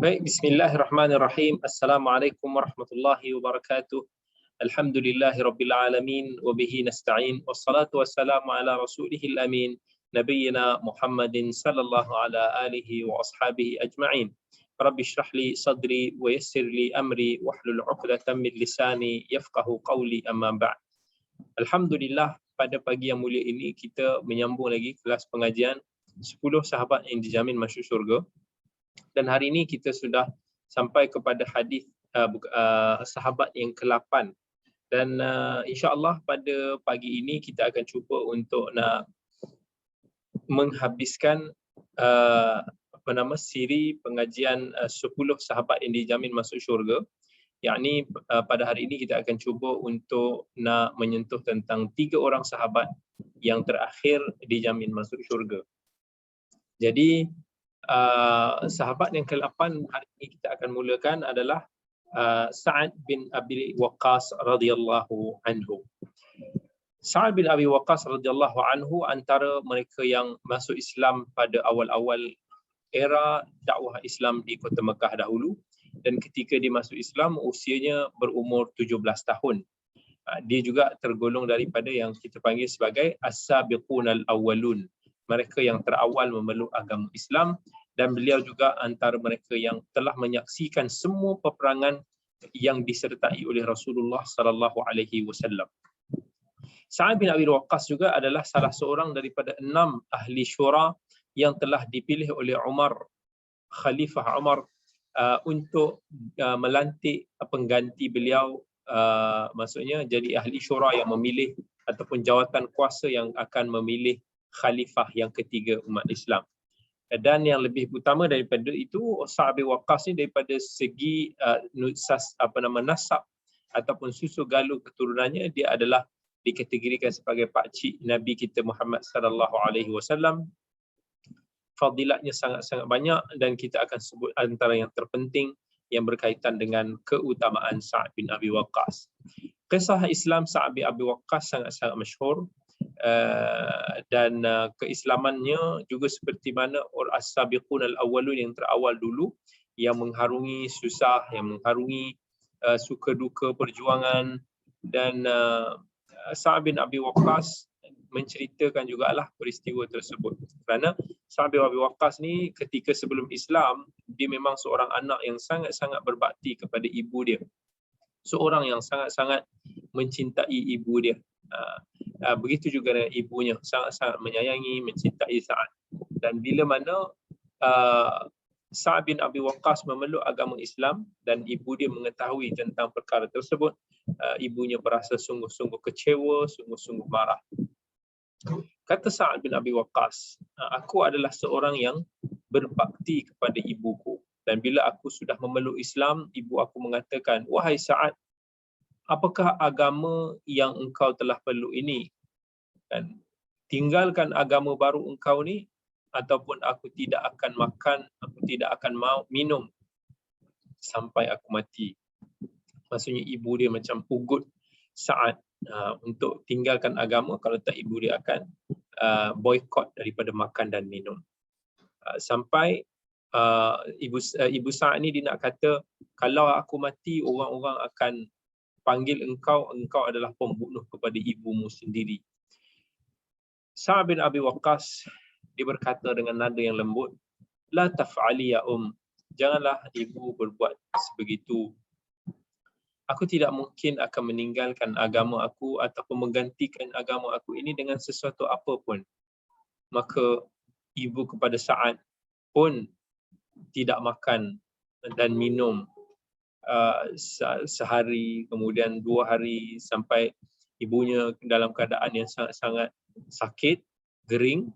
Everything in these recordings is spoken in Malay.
Baik, bismillahirrahmanirrahim. Assalamualaikum warahmatullahi wabarakatuh. Alhamdulillahirabbil alamin wa bihi nasta'in. Wassalatu wassalamu ala rasulihil amin, nabiyyina Muhammadin sallallahu ala alihi wa ashabihi ajma'in. Rabbi shrah li sadri wa yassir li amri wahlul 'uqdatam min lisani yafqahu qawli, amma ba'd. Alhamdulillah, pada pagi yang mulia ini kita menyambung lagi kelas pengajian 10 sahabat yang dijamin masuk syurga. Dan hari ini kita sudah sampai kepada hadis sahabat yang ke-8. Dan insya-Allah pada pagi ini kita akan cuba untuk nak menghabiskan siri pengajian 10 sahabat yang dijamin masuk syurga. Yakni pada hari ini kita akan cuba untuk nak menyentuh tentang 3 orang sahabat yang terakhir dijamin masuk syurga. Jadi sahabat yang ke-8 hari ini kita akan mulakan adalah Sa'ad bin Abi Waqqas radhiyallahu anhu. Sa'ad bin Abi Waqqas radhiyallahu anhu antara mereka yang masuk Islam pada awal-awal era dakwah Islam di Kota Mekah dahulu, dan ketika dia masuk Islam usianya berumur 17 tahun. Dia juga tergolong daripada yang kita panggil sebagai as-sabiqunal awwalun, mereka yang terawal memeluk agama Islam, dan beliau juga antara mereka yang telah menyaksikan semua peperangan yang disertai oleh Rasulullah sallallahu alaihi wasallam. Sa'ad bin Abi Waqqas juga adalah salah seorang daripada 6 ahli syura yang telah dipilih oleh Khalifah Umar untuk melantik pengganti beliau, maksudnya jadi ahli syura yang memilih ataupun jawatan kuasa yang akan memilih khalifah yang ketiga umat Islam. Dan yang lebih utama daripada itu, Sa'ad bin Waqqas ni daripada segi nasab ataupun susu galur keturunannya, dia adalah dikategorikan sebagai pakcik Nabi kita Muhammad sallallahu alaihi wasallam. Fadilatnya sangat-sangat banyak dan kita akan sebut antara yang terpenting yang berkaitan dengan keutamaan Sa'ad bin Abi Waqqas. Kisah Islam Sa'ad bin Abi Waqqas sangat-sangat masyhur. Dan keislamannya juga seperti mana as-sabiqun al-awwalun yang terawal dulu, yang mengharungi susah, yang mengharungi suka duka perjuangan. Dan Sa'ad bin Abi Waqqas menceritakan jugalah peristiwa tersebut, kerana Sa'ad bin Abi Waqqas ni ketika sebelum Islam dia memang seorang anak yang sangat-sangat berbakti kepada ibu dia, seorang yang sangat-sangat mencintai ibu dia. Begitu juga dengan ibunya, sangat-sangat menyayangi, mencintai Sa'ad. Dan bila mana Sa'ad bin Abi Waqqas memeluk agama Islam dan ibu dia mengetahui tentang perkara tersebut, ibunya berasa sungguh-sungguh kecewa, sungguh-sungguh marah. Kata Sa'ad bin Abi Waqqas, aku adalah seorang yang berbakti kepada ibuku, dan bila aku sudah memeluk Islam, ibu aku mengatakan, wahai Sa'ad, apakah agama yang engkau telah peluk ini? Dan tinggalkan agama baru engkau ni, ataupun aku tidak akan makan, aku tidak akan mau minum sampai aku mati. Maksudnya ibu dia macam ugut Sa'ad untuk tinggalkan agama, kalau tak ibu dia akan boykot daripada makan dan minum. Sampai ibu Sa'ad ni dia nak kata, kalau aku mati, orang-orang akan panggil engkau adalah pembunuh kepada ibumu sendiri. Sa'ad bin Abi Waqqas dia berkata dengan nada yang lembut, la taf'ali ya janganlah ibu berbuat sebegitu. Aku tidak mungkin akan meninggalkan agama aku ataupun menggantikan agama aku ini dengan sesuatu apa pun. Maka ibu kepada Sa'ad pun tidak makan dan minum sehari, kemudian 2 hari, sampai ibunya dalam keadaan yang sangat-sangat sakit, gering.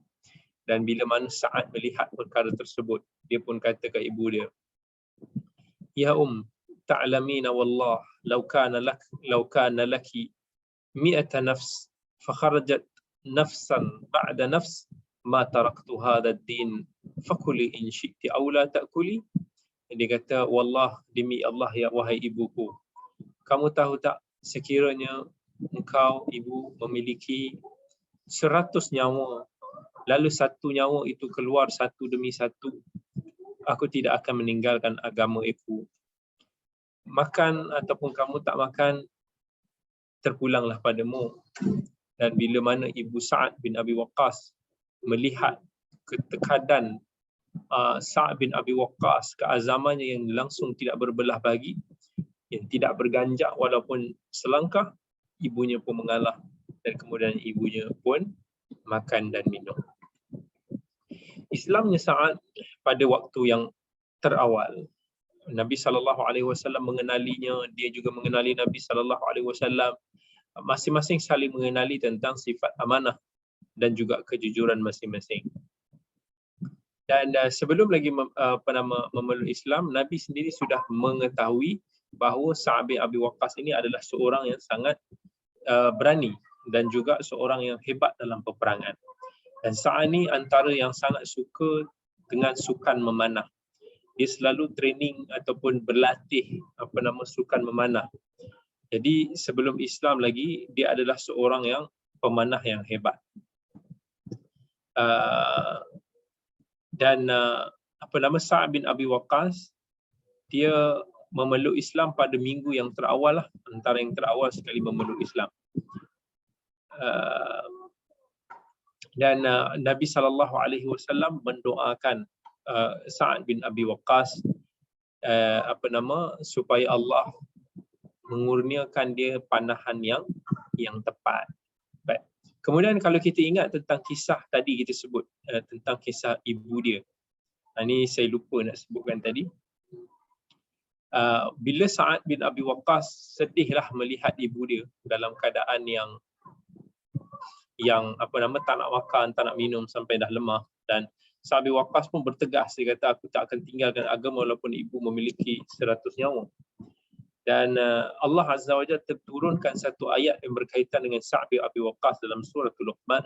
Dan bila mana Sa'ad melihat perkara tersebut, dia pun kata ke ibu dia, ya ta'lamina wallah law kana laki 100 nafs fa kharajat nafsan ba'da nafs ma taraktu hadha ad-din fakuli in syi'ti aw la ta'kuli. Dia kata, wallah, demi Allah ya wahai ibuku, kamu tahu tak, sekiranya engkau ibu memiliki 100 nyawa, lalu satu nyawa itu keluar satu demi satu, aku tidak akan meninggalkan agama aku. Makan ataupun kamu tak makan, terpulanglah padamu. Dan bila mana ibu Sa'ad bin Abi Waqqas melihat ketekadan Sa'ad bin Abi Waqqas, keazamannya yang langsung tidak berbelah bagi, yang tidak berganjak walaupun selangkah, ibunya pun mengalah dan kemudian ibunya pun makan dan minum. Islamnya Sa'ad pada waktu yang terawal, Nabi SAW mengenalinya, dia juga mengenali Nabi SAW. Masing-masing saling mengenali tentang sifat amanah dan juga kejujuran masing-masing. Dan sebelum lagi memeluk Islam, Nabi sendiri sudah mengetahui bahawa Sa'ad bin Abi Waqqas ini adalah seorang yang sangat berani dan juga seorang yang hebat dalam peperangan. Dan Sa'ad ni antara yang sangat suka dengan sukan memanah. Dia selalu training ataupun berlatih sukan memanah. Jadi sebelum Islam lagi, dia adalah seorang yang pemanah yang hebat. Sa'ad bin Abi Waqqas, dia memeluk Islam pada minggu yang terawal lah, antara yang terawal sekali memeluk Islam. Nabi SAW mendoakan Sa'ad bin Abi Waqqas supaya Allah mengurniakan dia panahan yang tepat. Baik. Kemudian kalau kita ingat tentang kisah tadi kita sebut tentang kisah ibu dia. Ini saya lupa nak sebutkan tadi. Bila Sa'ad bin Abi Waqqas sedihlah melihat ibu dia dalam keadaan yang tak nak makan, tak nak minum sampai dah lemah, dan Sa'ad bin Waqqas pun bertegas, dia kata aku tak akan tinggalkan agama walaupun ibu memiliki 100 nyawa. Dan Allah Azza wa Jalla turunkan satu ayat yang berkaitan dengan Sa'ad bin Abi Waqqas dalam surah Luqman.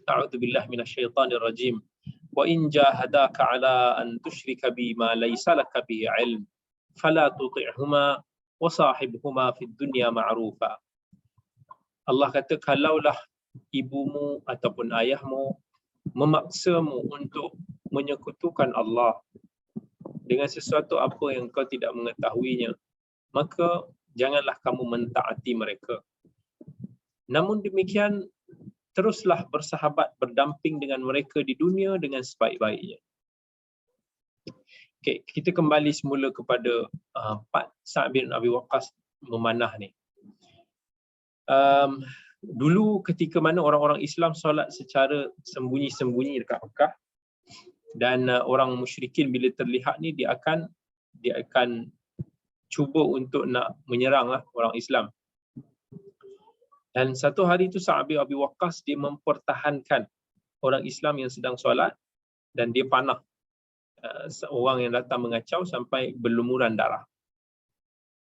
A'udzubillahi minasyaitonir rajim. Wa in jahadaka 'ala an tusyrika bi ma laysa laka bihi 'ilm fala tuti'huma wa sahibhuma fid dunya ma'rufa. Allah kata, kalaulah ibumu ataupun ayahmu memaksamu untuk menyekutukan Allah dengan sesuatu apa yang kau tidak mengetahuinya, maka janganlah kamu mentaati mereka. Namun demikian, teruslah bersahabat, berdamping dengan mereka di dunia dengan sebaik-baiknya. Okay, kita kembali semula kepada part Sa'ad bin Abi Waqqas memanah ni. Dulu ketika mana orang-orang Islam solat secara sembunyi-sembunyi dekat Mekah, dan orang musyrikin bila terlihat ni dia akan cuba untuk nak menyerang orang Islam. Dan satu hari itu Sa'ad bin Abi Waqqas dia mempertahankan orang Islam yang sedang solat, dan dia panah orang yang datang mengacau sampai berlumuran darah.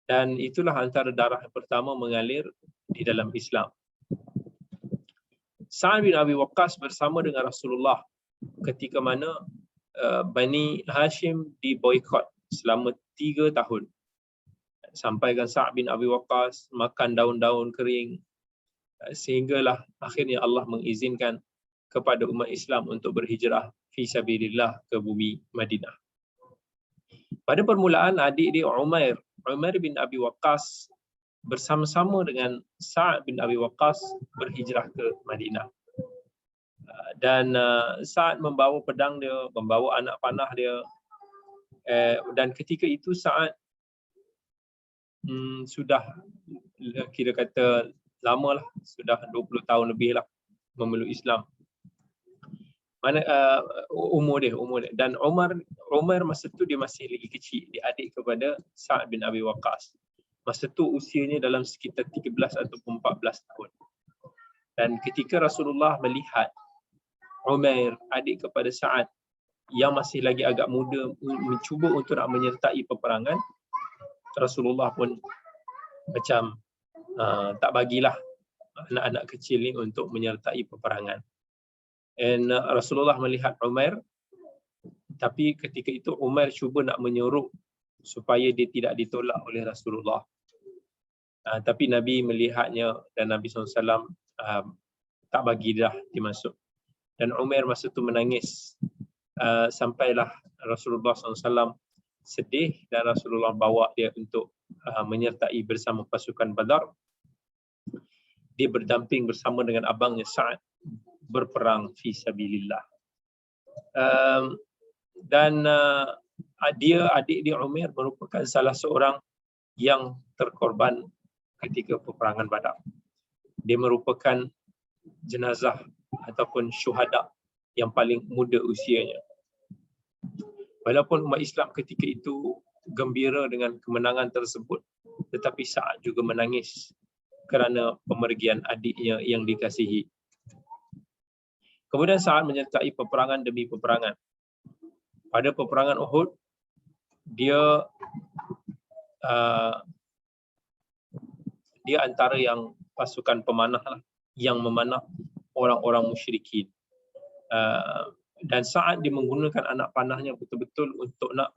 Dan itulah antara darah yang pertama mengalir di dalam Islam. Sa'ad bin Abi Waqqas bersama dengan Rasulullah ketika mana Bani Hashim diboikot selama 3 tahun. Sampaikan Sa'ad bin Abi Waqqas makan daun-daun kering, sehinggalah akhirnya Allah mengizinkan kepada umat Islam untuk berhijrah fi sabilillah ke bumi Madinah. Pada permulaan adik dia Umair bin Abi Waqqas bersama-sama dengan Sa'ad bin Abi Waqqas berhijrah ke Madinah. Dan Sa'ad membawa pedang dia, membawa anak panah dia, dan ketika itu Sa'ad sudah kira kata lama lah, sudah 20 tahun lebih lah memeluk Islam. Umur dia. Dan Umar masa tu dia masih lagi kecil, dia adik kepada Sa'ad bin Abi Waqqas. Masa tu usianya dalam sekitar 13 ataupun 14 tahun. Dan ketika Rasulullah melihat Umair, adik kepada Sa'ad, yang masih lagi agak muda, mencuba untuk nak menyertai peperangan, Rasulullah pun macam tak bagilah anak-anak kecil ni untuk menyertai peperangan. Dan Rasulullah melihat Umair, tapi ketika itu Umair cuba nak menyuruh supaya dia tidak ditolak oleh Rasulullah. Tapi Nabi melihatnya dan Nabi SAW tak bagi dah dia masuk. Dan Umair masa tu menangis sampailah Rasulullah SAW sedih dan Rasulullah bawa dia untuk menyertai bersama pasukan Badar. Dia berdamping bersama dengan abangnya Sa'ad berperang fi sabilillah. Dan adik dia Umair merupakan salah seorang yang terkorban ketika peperangan Badar. Dia merupakan jenazah ataupun syuhada yang paling muda usianya. Walaupun umat Islam ketika itu gembira dengan kemenangan tersebut, tetapi Sa'ad juga menangis kerana pemergian adiknya yang dikasihi. Kemudian Sa'ad menyertai peperangan demi peperangan. Pada peperangan Uhud, dia antara yang pasukan pemanah lah, yang memanah orang-orang musyrikin. Dan Sa'ad dia menggunakan anak panahnya betul-betul untuk nak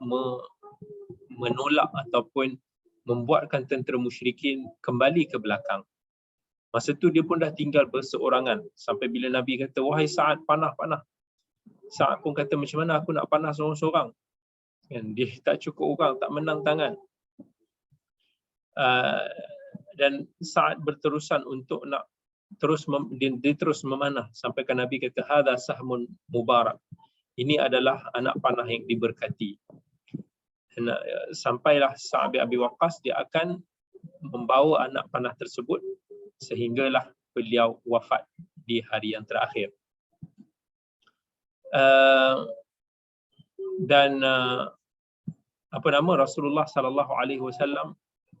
menolak ataupun membuatkan tentera musyrikin kembali ke belakang. Masa tu dia pun dah tinggal berseorangan sampai bila Nabi kata, wahai Sa'ad, panah. Sa'ad pun kata, macam mana aku nak panah seorang-seorang? Dia tak cukup orang, tak menang tangan. Dan Sa'ad berterusan untuk nak dia terus memanah sampai kan Nabi kata, hadza sahmun mubarak. Ini adalah anak panah yang diberkati. Sampailah Sa'ad bin Abi Waqqas, dia akan membawa anak panah tersebut sehinggalah beliau wafat di hari yang terakhir. Rasulullah sallallahu alaihi wasallam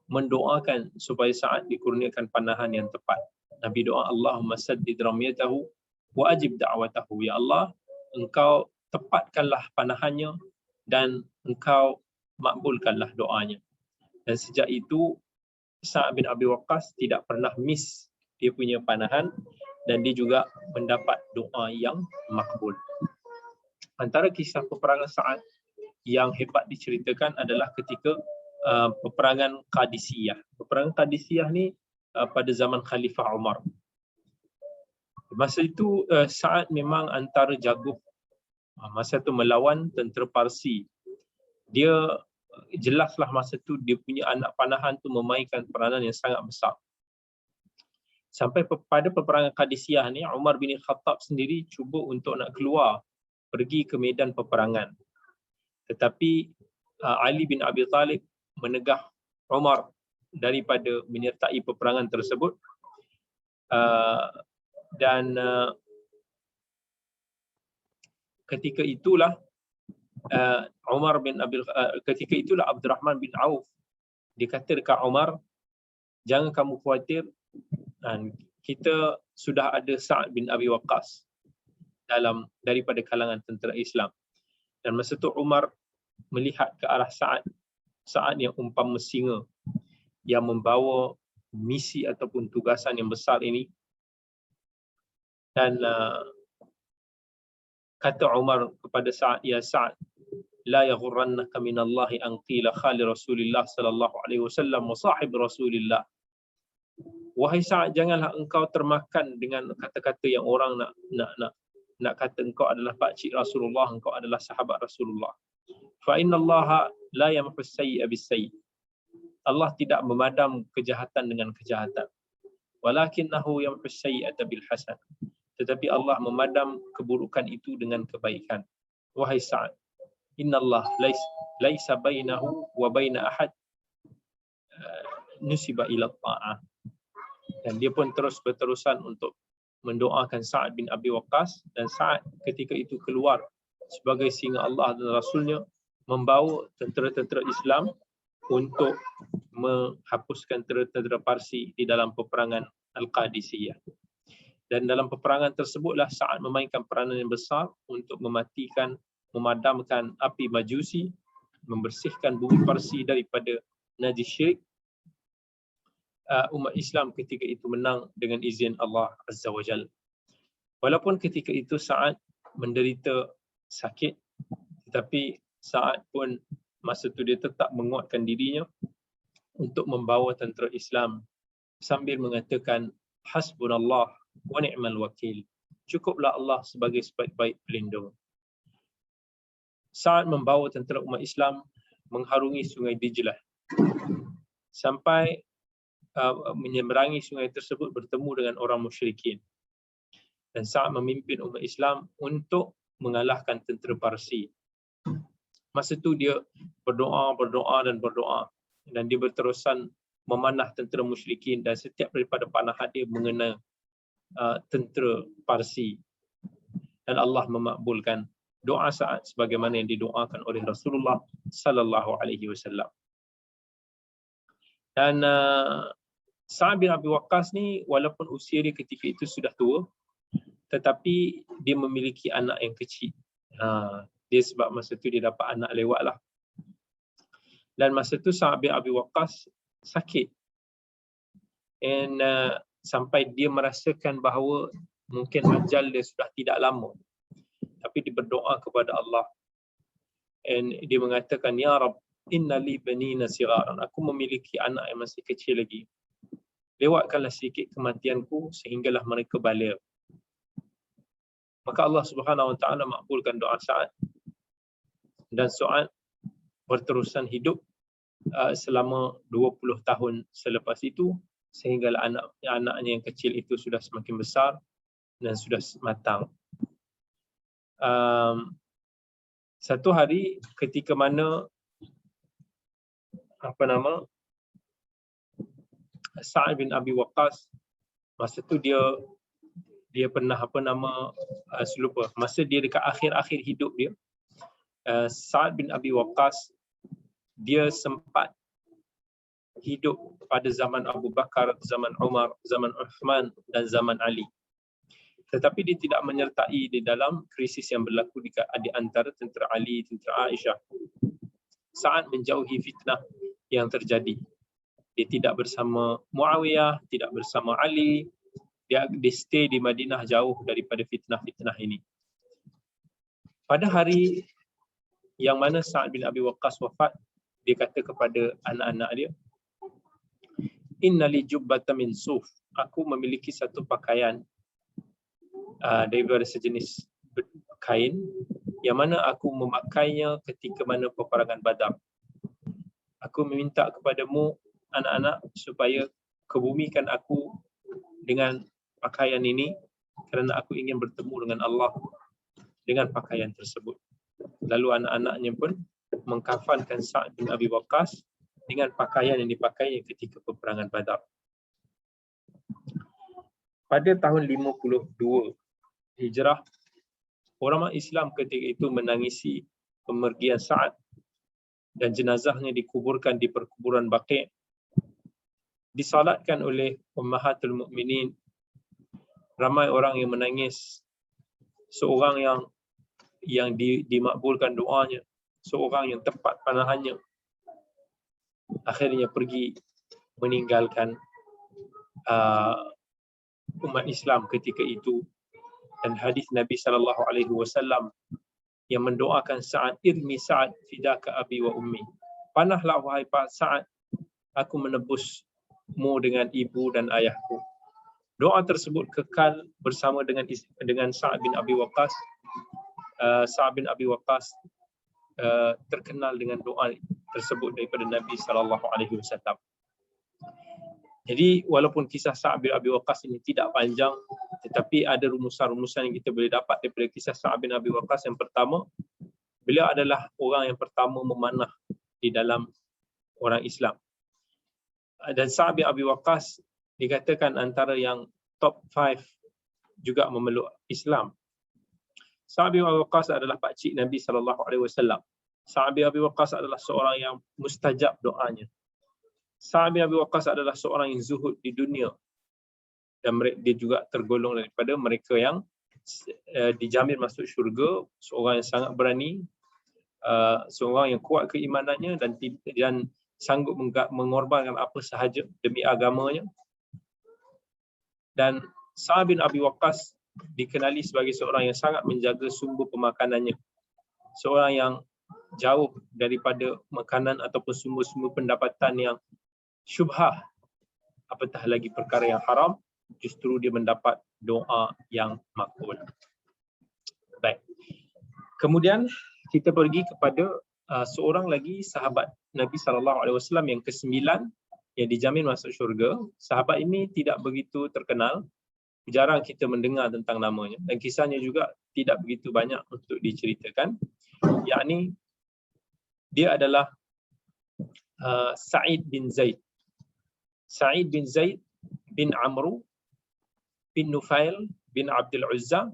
mendoakan supaya Sa'ad dikurniakan panahan yang tepat. Nabi doa, Allahumma saddid ramyatahu wa ajib da'watahu. Ya Allah, engkau tepatkanlah panahannya dan engkau makbulkanlah doanya. Dan sejak itu Sa'ad bin Abi Waqqas tidak pernah miss dia punya panahan dan dia juga mendapat doa yang makbul. Antara kisah peperangan Sa'ad yang hebat diceritakan adalah ketika peperangan Qadisiyah. Peperangan Qadisiyah ni pada zaman Khalifah Umar. Masa itu Sa'ad memang antara jago. Masa tu melawan tentera Parsi. Dia jelaslah masa tu dia punya anak panahan tu memainkan peranan yang sangat besar. Sampai pada peperangan Qadisiyah ni, Umar bin Khattab sendiri cuba untuk nak keluar pergi ke medan peperangan. Tetapi Ali bin Abi Talib menegah Umar daripada menyertai peperangan tersebut. Ketika itulah Abdurrahman bin Auf dia kata dekat Umar, jangan kamu khawatir, kita sudah ada Sa'ad bin Abi Waqqas daripada kalangan tentera Islam. Dan masa tu Umar melihat ke arah Sa'ad yang umpama singa yang membawa misi ataupun tugasan yang besar ini. Dan kata Umar kepada Sa'ad, ya Sa'ad, la yaghurrannaka minallahi an qila khali Rasulillah sallallahu alaihi wasallam wa sahib Rasulillah. Wahai Sa'ad, janganlah engkau termakan dengan kata-kata yang orang nak kata engkau adalah pakcik Rasulullah, engkau adalah sahabat Rasulullah. Fa innallaha la yamhus sayyi'a bis-sayyi. Allah tidak memadam kejahatan dengan kejahatan. Walakinnahu yamhus sayyi'ata bil hasan. Tetapi Allah memadam keburukan itu dengan kebaikan. Wahai Sa'ad, innallah laisa bainahu wa baina ahad nusiba ila ta'ah. Dan dia pun terus berterusan untuk mendoakan Sa'ad bin Abi Waqqas, dan Sa'ad ketika itu keluar sebagai singa Allah dan Rasulnya membawa tentera-tentera Islam untuk menghapuskan tentera Parsi di dalam peperangan Al-Qadisiyah. Dan dalam peperangan tersebutlah Sa'ad memainkan peranan yang besar untuk memadamkan api Majusi, membersihkan bumi Parsi daripada najis syirik. Umat Islam ketika itu menang dengan izin Allah Azza wa Jalla. Walaupun ketika itu Sa'ad menderita sakit, tetapi Sa'ad pun masa itu dia tetap menguatkan dirinya untuk membawa tentera Islam sambil mengatakan, hasbunallah wa ni'mal wakil. Cukuplah Allah sebagai sebaik-baik pelindung. Sa'ad membawa tentera umat Islam mengharungi sungai Dijlah sampai menyeberangi sungai tersebut bertemu dengan orang musyrikin. Dan Sa'ad memimpin umat Islam untuk mengalahkan tentera Parsi. Masa tu dia berdoa dan dia berterusan memanah tentera musyrikin, dan setiap daripada panahan dia mengena tentera Parsi. Dan Allah memakbulkan doa Sa'ad sebagaimana yang didoakan oleh Rasulullah sallallahu alaihi wasallam. Dan Sa'ad bin Abi Waqqas ni walaupun usia dia ketika itu sudah tua, tetapi dia memiliki anak yang kecil. Dia sebab masa tu dia dapat anak lewat lah. Dan masa tu Sa'ad bin Abi Waqqas sakit. And sampai dia merasakan bahawa mungkin ajal dia sudah tidak lama. Tapi dia berdoa kepada Allah. And dia mengatakan, Ya Rabb, inna li banina sigharan. Aku memiliki anak yang masih kecil lagi. Lewatkanlah sedikit kematianku sehinggalah mereka balik. Maka Allah Subhanahu Wa Taala makbulkan doa Sa'ad. Dan Sa'ad berterusan hidup selama 20 tahun selepas itu, sehinggalah anaknya yang kecil itu sudah semakin besar dan sudah matang. Satu hari ketika mana Sa'ad bin Abi Waqqas, masa tu dia pernah lupa, masa dia dekat akhir-akhir hidup dia, Sa'ad bin Abi Waqqas dia sempat hidup pada zaman Abu Bakar, zaman Umar, zaman Uthman dan zaman Ali. Tetapi dia tidak menyertai di dalam krisis yang berlaku di antara tentera Ali, tentera Aisyah. Sa'ad menjauhi fitnah yang terjadi. Dia tidak bersama Muawiyah, tidak bersama Ali. Dia stay di Madinah jauh daripada fitnah-fitnah ini. Pada hari yang mana Sa'ad bin Abi Waqqas wafat, dia kata kepada anak-anak dia, Inna li jubbata min suf. Aku memiliki satu pakaian daripada sejenis kain yang mana aku memakainya ketika mana peperangan Badar. Aku meminta kepadamu anak-anak supaya kebumikan aku dengan pakaian ini kerana aku ingin bertemu dengan Allah dengan pakaian tersebut. Lalu anak-anaknya pun mengkafankan Sa'ad bin Abi Waqqas dengan pakaian yang dipakainya ketika peperangan Badar. Pada tahun 52 Hijrah, orang Islam ketika itu menangisi pemergian Sa'ad dan jenazahnya dikuburkan di perkuburan Baqi'. Disalatkan oleh Ummahatul Mukminin. Ramai orang yang menangis. Seorang yang dimakbulkan doanya, seorang yang tepat panahannya, akhirnya pergi meninggalkan umat Islam ketika itu. Dan hadis Nabi SAW yang mendoakan Sa'ad, irmi Sa'ad fidaka abi wa ummi. Panahlah wahai Sa'ad, aku menebusmu dengan ibu dan ayahku. Doa tersebut kekal bersama dengan Sa'ad bin Abi Waqqas. Sa'ad bin Abi Waqqas terkenal dengan doa tersebut daripada Nabi SAW. Jadi walaupun kisah Sa'ad bin Abi Waqqas ini tidak panjang, tetapi ada rumusan-rumusan yang kita boleh dapat daripada kisah Sa'ad bin Abi Waqqas. Yang pertama, beliau adalah orang yang pertama memanah di dalam orang Islam. Dan Sa'ad bin Abi Waqqas dikatakan antara yang top 5 juga memeluk Islam. Sa'ad bin Abi Waqqas adalah pakcik Nabi SAW. Sa'ad bin Abi Waqqas adalah seorang yang mustajab doanya. Sa'ad bin Abi Waqqas adalah seorang yang zuhud di dunia. Dan dia juga tergolong daripada mereka yang dijamin masuk syurga, seorang yang sangat berani, seorang yang kuat keimanannya dan sanggup mengorbankan apa sahaja demi agamanya. Dan Sa'ad bin Abi Waqqas dikenali sebagai seorang yang sangat menjaga sumber pemakanannya. Seorang yang jauh daripada makanan ataupun sumber-sumber pendapatan yang syubhah, apatah lagi perkara yang haram. Justru dia mendapat doa yang makbul. Baik. Kemudian kita pergi kepada seorang lagi sahabat Nabi SAW yang ke-9 yang dijamin masuk syurga. Sahabat ini tidak begitu terkenal, jarang kita mendengar tentang namanya, dan kisahnya juga tidak begitu banyak untuk diceritakan. Yakni dia adalah Sa'id bin Zaid. Sa'id bin Zaid bin Amru bin Nufail bin Abdul Uzza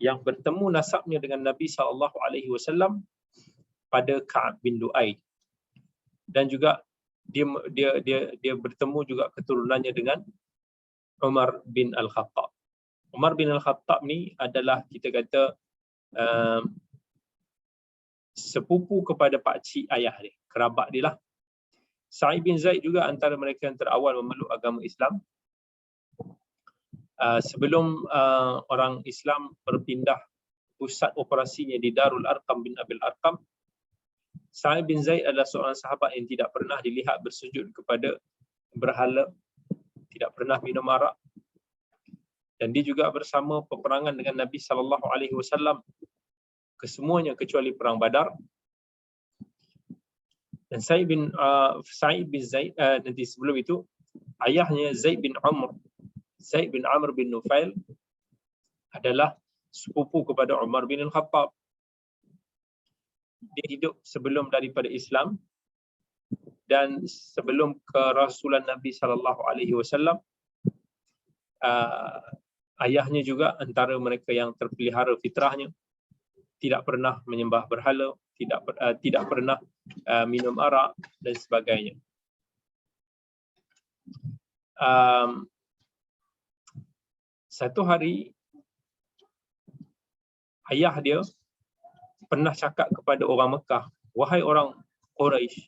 yang bertemu nasabnya dengan Nabi SAW pada Ka'ab bin Lu'ay, dan juga dia bertemu juga keturunannya dengan Umar bin Al-Khattab. Umar bin Al-Khattab ni adalah, kita kata, sepupu kepada pakcik ayah dia, kerabat dia lah. Sa'id bin Zaid juga antara mereka yang terawal memeluk agama Islam. Sebelum orang Islam berpindah pusat operasinya di Darul Arqam bin Abil Arqam, Sa'id bin Zaid adalah seorang sahabat yang tidak pernah dilihat bersujud kepada berhala, tidak pernah minum arak, dan dia juga bersama peperangan dengan Nabi SAW kesemuanya kecuali perang Badar. Dan Sa'id bin Zaid, nanti sebelum itu, ayahnya Zaid bin Amr bin Nufail adalah sepupu kepada Umar bin Al-Khattab. Dia hidup sebelum daripada Islam, dan sebelum kerasulan Nabi SAW, ayahnya juga antara mereka yang terpelihara fitrahnya, tidak pernah menyembah berhala, tidak pernah minum arak dan sebagainya. Satu hari ayah dia pernah cakap kepada orang Mekah, wahai orang Quraisy,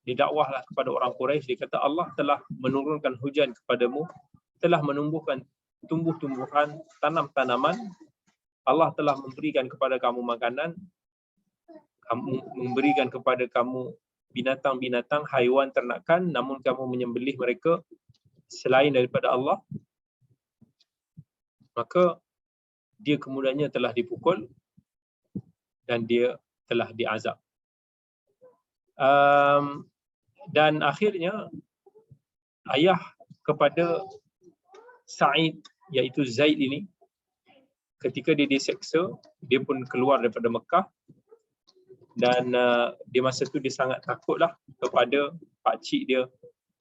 didakwahlah kepada orang Quraisy, dia kata, Allah telah menurunkan hujan kepadamu, telah menumbuhkan tumbuh-tumbuhan, tanam-tanaman, Allah telah memberikan kepada kamu makanan, memberikan kepada kamu binatang-binatang, haiwan ternakan, namun kamu menyembelih mereka selain daripada Allah, maka dia kemudiannya telah dipukul dan dia telah diazab. Dan akhirnya ayah kepada Sa'id, iaitu Zaid ini, ketika dia diseksa, dia pun keluar daripada Mekah, dan di masa itu dia sangat takutlah kepada pakcik dia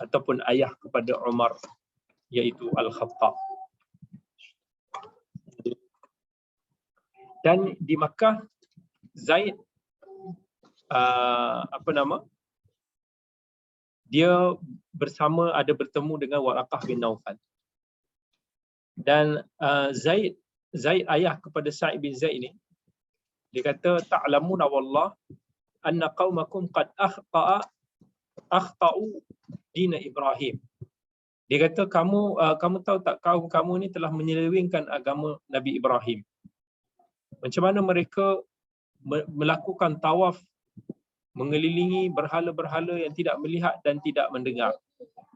ataupun ayah kepada Umar, iaitu Al-Khattab. Dan di Makkah, Zaid dia ada bertemu dengan Waraqah bin Naufal. Dan Zaid ayah kepada Sa'id bin Zaid ini, dia kata, ta'lamuna wallah anna qaumakum qad akhta'u dina Ibrahim. Dia kata, kamu tahu tak, kaum kamu ni telah menyelewengkan agama Nabi Ibrahim. Macam mana mereka melakukan tawaf mengelilingi berhala-berhala yang tidak melihat dan tidak mendengar,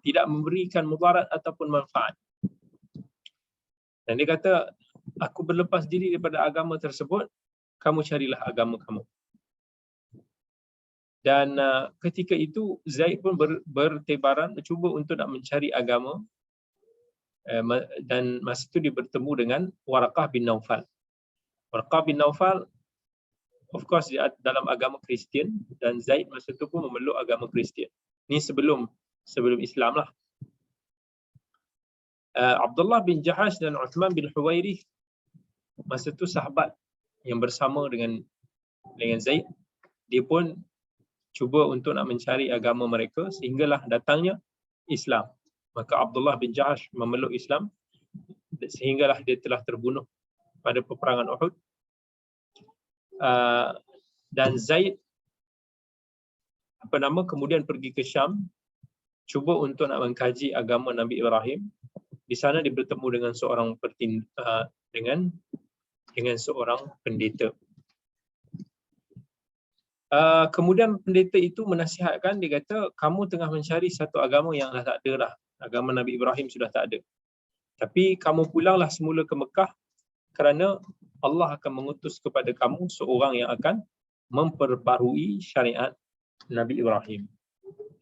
tidak memberikan mudarat ataupun manfaat. Dan dia kata, aku berlepas diri daripada agama tersebut, kamu carilah agama kamu. Dan ketika itu Zaid pun bertebaran mencuba untuk nak mencari agama, dan masa itu dia bertemu dengan Waraqah bin Naufal. Waraqah bin Naufal, of course, dia dalam agama Kristian, dan Zaid masa itu pun memeluk agama Kristian. Ini sebelum Islam lah. Abdullah bin Jahash dan Uthman bin Huwairith masa itu sahabat yang bersama dengan Zaid. Dia pun cuba untuk nak mencari agama mereka, sehinggalah datangnya Islam. Maka Abdullah bin Jahash memeluk Islam, sehinggalah dia telah terbunuh pada peperangan Uhud. Dan Zaid kemudian pergi ke Syam, cuba untuk nak mengkaji agama Nabi Ibrahim. Di sana dia bertemu dengan seorang dengan seorang pendeta. Kemudian pendeta itu menasihatkan, dia kata, kamu tengah mencari satu agama yang dah tak ada dah. Agama Nabi Ibrahim sudah tak ada. Tapi kamu pulanglah semula ke Mekah, kerana Allah akan mengutus kepada kamu seorang yang akan memperbarui syariat Nabi Ibrahim.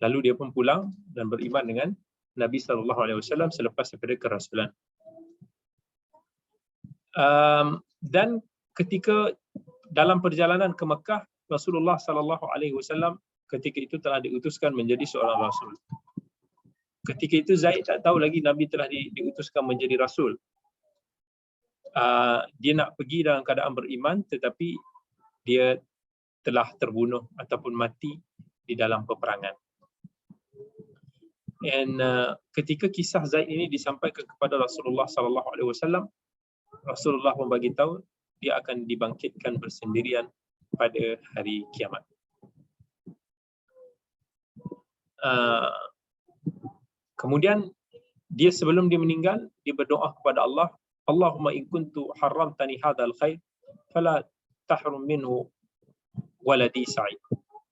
Lalu dia pun pulang dan beriman dengan Nabi SAW selepas daripada kerasulan. Dan ketika dalam perjalanan ke Mekah, Rasulullah SAW ketika itu telah diutuskan menjadi seorang rasul. Ketika itu Zaid tak tahu lagi Nabi telah diutuskan menjadi rasul. Dia nak pergi dalam keadaan beriman, tetapi dia telah terbunuh ataupun mati di dalam peperangan. Dan ketika kisah Zaid ini disampaikan kepada Rasulullah SAW, Rasulullah membagi tahu dia akan dibangkitkan bersendirian pada hari kiamat. Kemudian dia sebelum dia meninggal, dia berdoa kepada Allah, Allahumma in kuntu haramtani hadzal khair fala tahrum minhu waladi Sa'id.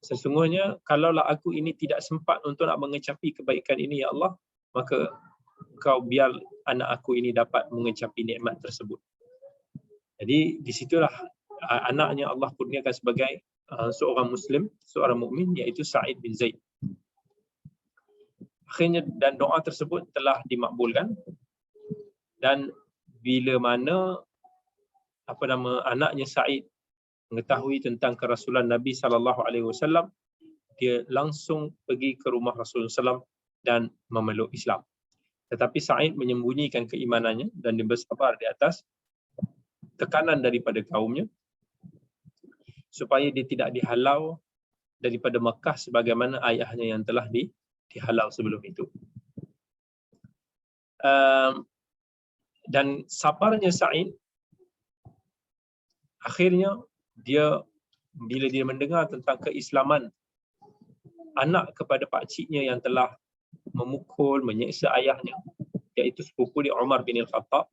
Sesungguhnya kalaulah aku ini tidak sempat untuk nak mengecapi kebaikan ini ya Allah, maka kau biar anak aku ini dapat mengecapi nikmat tersebut. Jadi di situlah anaknya Allah kurniakan sebagai seorang muslim, seorang mukmin, iaitu Sa'id bin Zaid. Akhirnya dan doa tersebut telah dimakbulkan, dan bila mana anaknya Sa'id mengetahui tentang kerasulan Nabi SAW, dia langsung pergi ke rumah Rasulullah SAW dan memeluk Islam. Tetapi Sa'id menyembunyikan keimanannya dan dia bersabar di atas tekanan daripada kaumnya supaya dia tidak dihalau daripada Makkah sebagaimana ayahnya yang telah dihalau sebelum itu. Dan sabarnya Sa'id, akhirnya dia bila dia mendengar tentang keislaman anak kepada pakciknya yang telah memukul, menyeksa ayahnya, iaitu sepupu dia Umar bin Al-Khattab,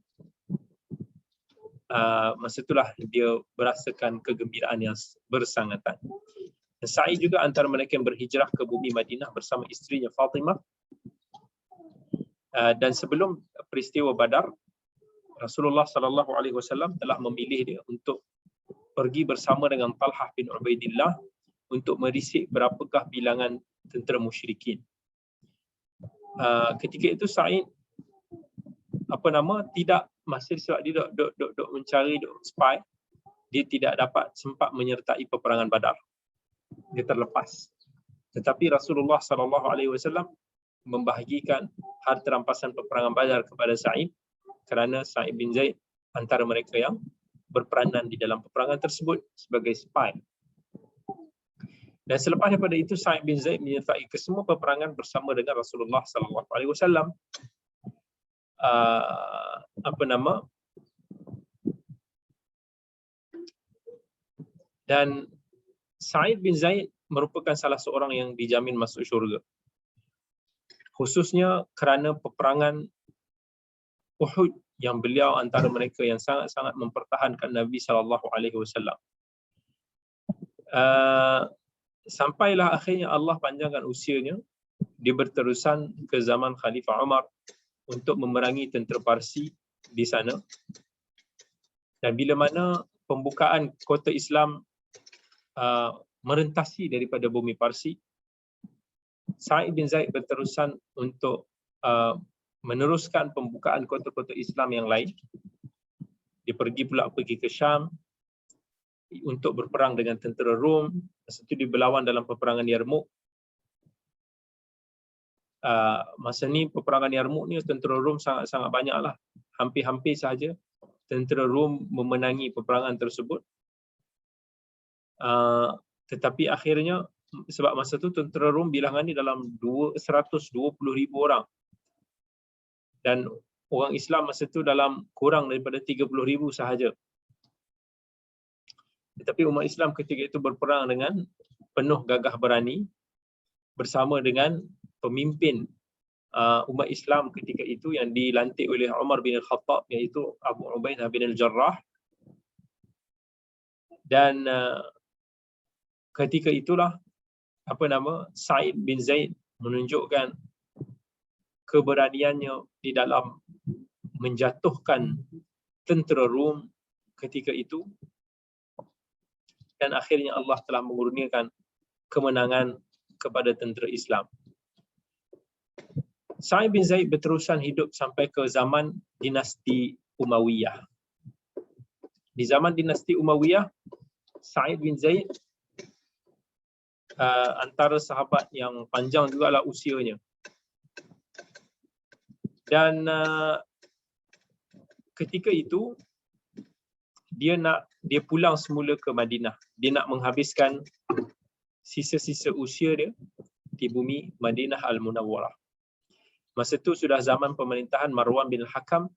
masa itulah dia merasakan kegembiraan yang bersangatan. Sa'id juga antara mereka yang berhijrah ke bumi Madinah bersama isterinya Fatimah. Dan sebelum peristiwa Badar, Rasulullah SAW telah memilih dia untuk pergi bersama dengan Talhah bin Ubaidillah untuk merisik berapakah bilangan tentera musyrikin. Ketika itu Sa'id tidak masih sebab dia dok mencari spy, dia tidak dapat sempat menyertai peperangan Badar. Dia terlepas. Tetapi Rasulullah SAW membahagikan harta rampasan peperangan Badar kepada Sa'id kerana Sa'id bin Zaid antara mereka yang berperanan di dalam peperangan tersebut sebagai spy. Dan selepas daripada itu Sa'id bin Zaid menyertai ke semua peperangan bersama dengan Rasulullah SAW. Dan Sa'id bin Zaid merupakan salah seorang yang dijamin masuk syurga, khususnya kerana peperangan Uhud yang beliau antara mereka yang sangat-sangat mempertahankan Nabi SAW. Sampailah akhirnya Allah panjangkan usianya, dia berterusan ke zaman Khalifah Umar untuk memerangi tentera Parsi di sana. Dan bila mana pembukaan kota Islam merentasi daripada bumi Parsi, Sa'id bin Zaid berterusan untuk meneruskan pembukaan kota-kota Islam yang lain. Dia pergi ke Syam untuk berperang dengan tentera Rom. Masa itu dia berlawan dalam peperangan Yarmouk. Masa ni peperangan Yarmouk ni tentera Rom sangat-sangat banyaklah. Hampir-hampir sahaja tentera Rom memenangi peperangan tersebut. Tetapi akhirnya sebab masa tu tentera Rom bilangan ni dalam 120,000 orang. Dan orang Islam masa tu dalam kurang daripada 30,000 sahaja. Tetapi umat Islam ketika itu berperang dengan penuh gagah berani bersama dengan pemimpin umat Islam ketika itu yang dilantik oleh Umar bin Al-Khattab, iaitu Abu Ubaidah bin Al-Jarrah. Dan ketika itulah Sa'id bin Zaid menunjukkan keberaniannya di dalam menjatuhkan tentera Rom ketika itu, dan akhirnya Allah telah mengurniakan kemenangan kepada tentera Islam. Sa'id bin Zaid berterusan hidup sampai ke zaman dinasti Umayyah. Di zaman dinasti Umayyah, Sa'id bin Zaid antara sahabat yang panjang jugalah usianya. Dan ketika itu dia pulang semula ke Madinah. Dia nak menghabiskan sisa-sisa usia dia di bumi Madinah Al-Munawwarah. Masa itu sudah zaman pemerintahan Marwan bin Al-Hakam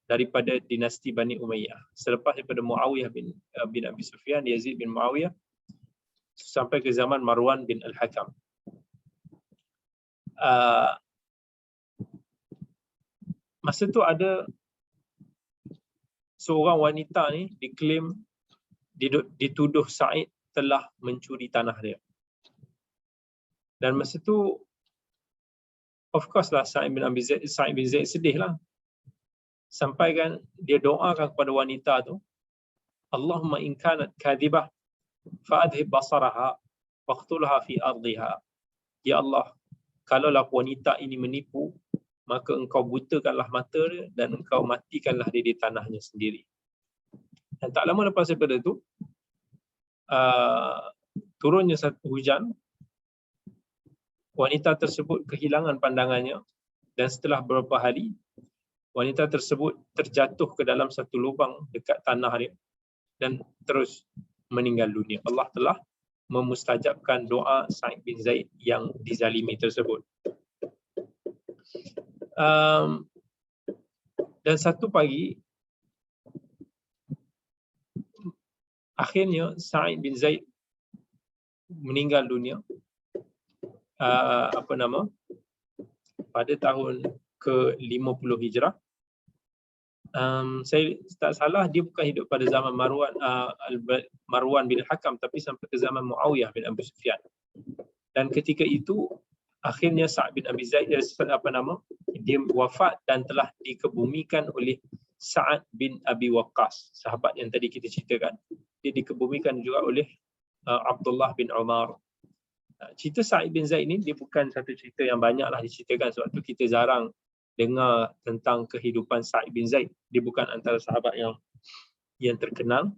daripada dinasti Bani Umayyah. Selepas daripada Muawiyah bin Abi Sufyan, Yazid bin Muawiyah, sampai ke zaman Marwan bin Al-Hakam. Masa itu ada seorang wanita ni diklaim, dituduh Sa'id telah mencuri tanah dia. Dan masa itu, of course lah, Sa'id bin Zaid sedih lah. Sampai kan dia doakan kepada wanita tu, Allahumma in kanat kadhibah fa'adhib basaraha waqtulha fi ardiha. Ya Allah, kalaulah wanita ini menipu, maka engkau butakanlah mata dia dan engkau matikanlah dia di tanahnya sendiri. Dan tak lama lepas daripada itu, turunnya satu hujan, wanita tersebut kehilangan pandangannya, dan setelah beberapa hari, wanita tersebut terjatuh ke dalam satu lubang dekat tanah dia dan terus meninggal dunia. Allah telah memustajabkan doa Sa'id bin Zaid yang dizalimi tersebut. Dan satu pagi, akhirnya Sa'id bin Zaid meninggal dunia pada tahun ke-50 Hijrah. Saya tak salah, dia bukan hidup pada zaman Marwan bin Hakam, tapi sampai ke zaman Muawiyah bin Abi Sufyan. Dan ketika itu akhirnya Sa'd bin Abi Zaid dia wafat dan telah dikebumikan oleh Sa'ad bin Abi Waqqas, sahabat yang tadi kita ceritakan. Dia dikebumikan juga oleh Abdullah bin Umar. Cerita Sa'id bin Zaid ni dia bukan satu cerita yang banyaklah diceritakan, sebab tu kita jarang dengar tentang kehidupan Sa'id bin Zaid. Dia bukan antara sahabat yang terkenal,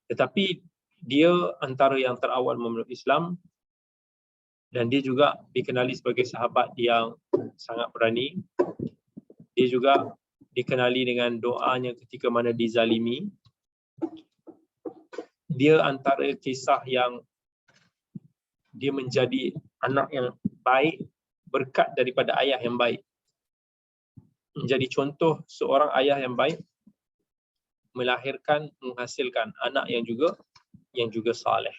tetapi dia antara yang terawal memeluk Islam, dan dia juga dikenali sebagai sahabat yang sangat berani. Dia juga dikenali dengan doanya ketika mana dizalimi. Dia antara kisah yang dia menjadi anak yang baik berkat daripada ayah yang baik. Menjadi contoh seorang ayah yang baik, menghasilkan anak yang juga saleh.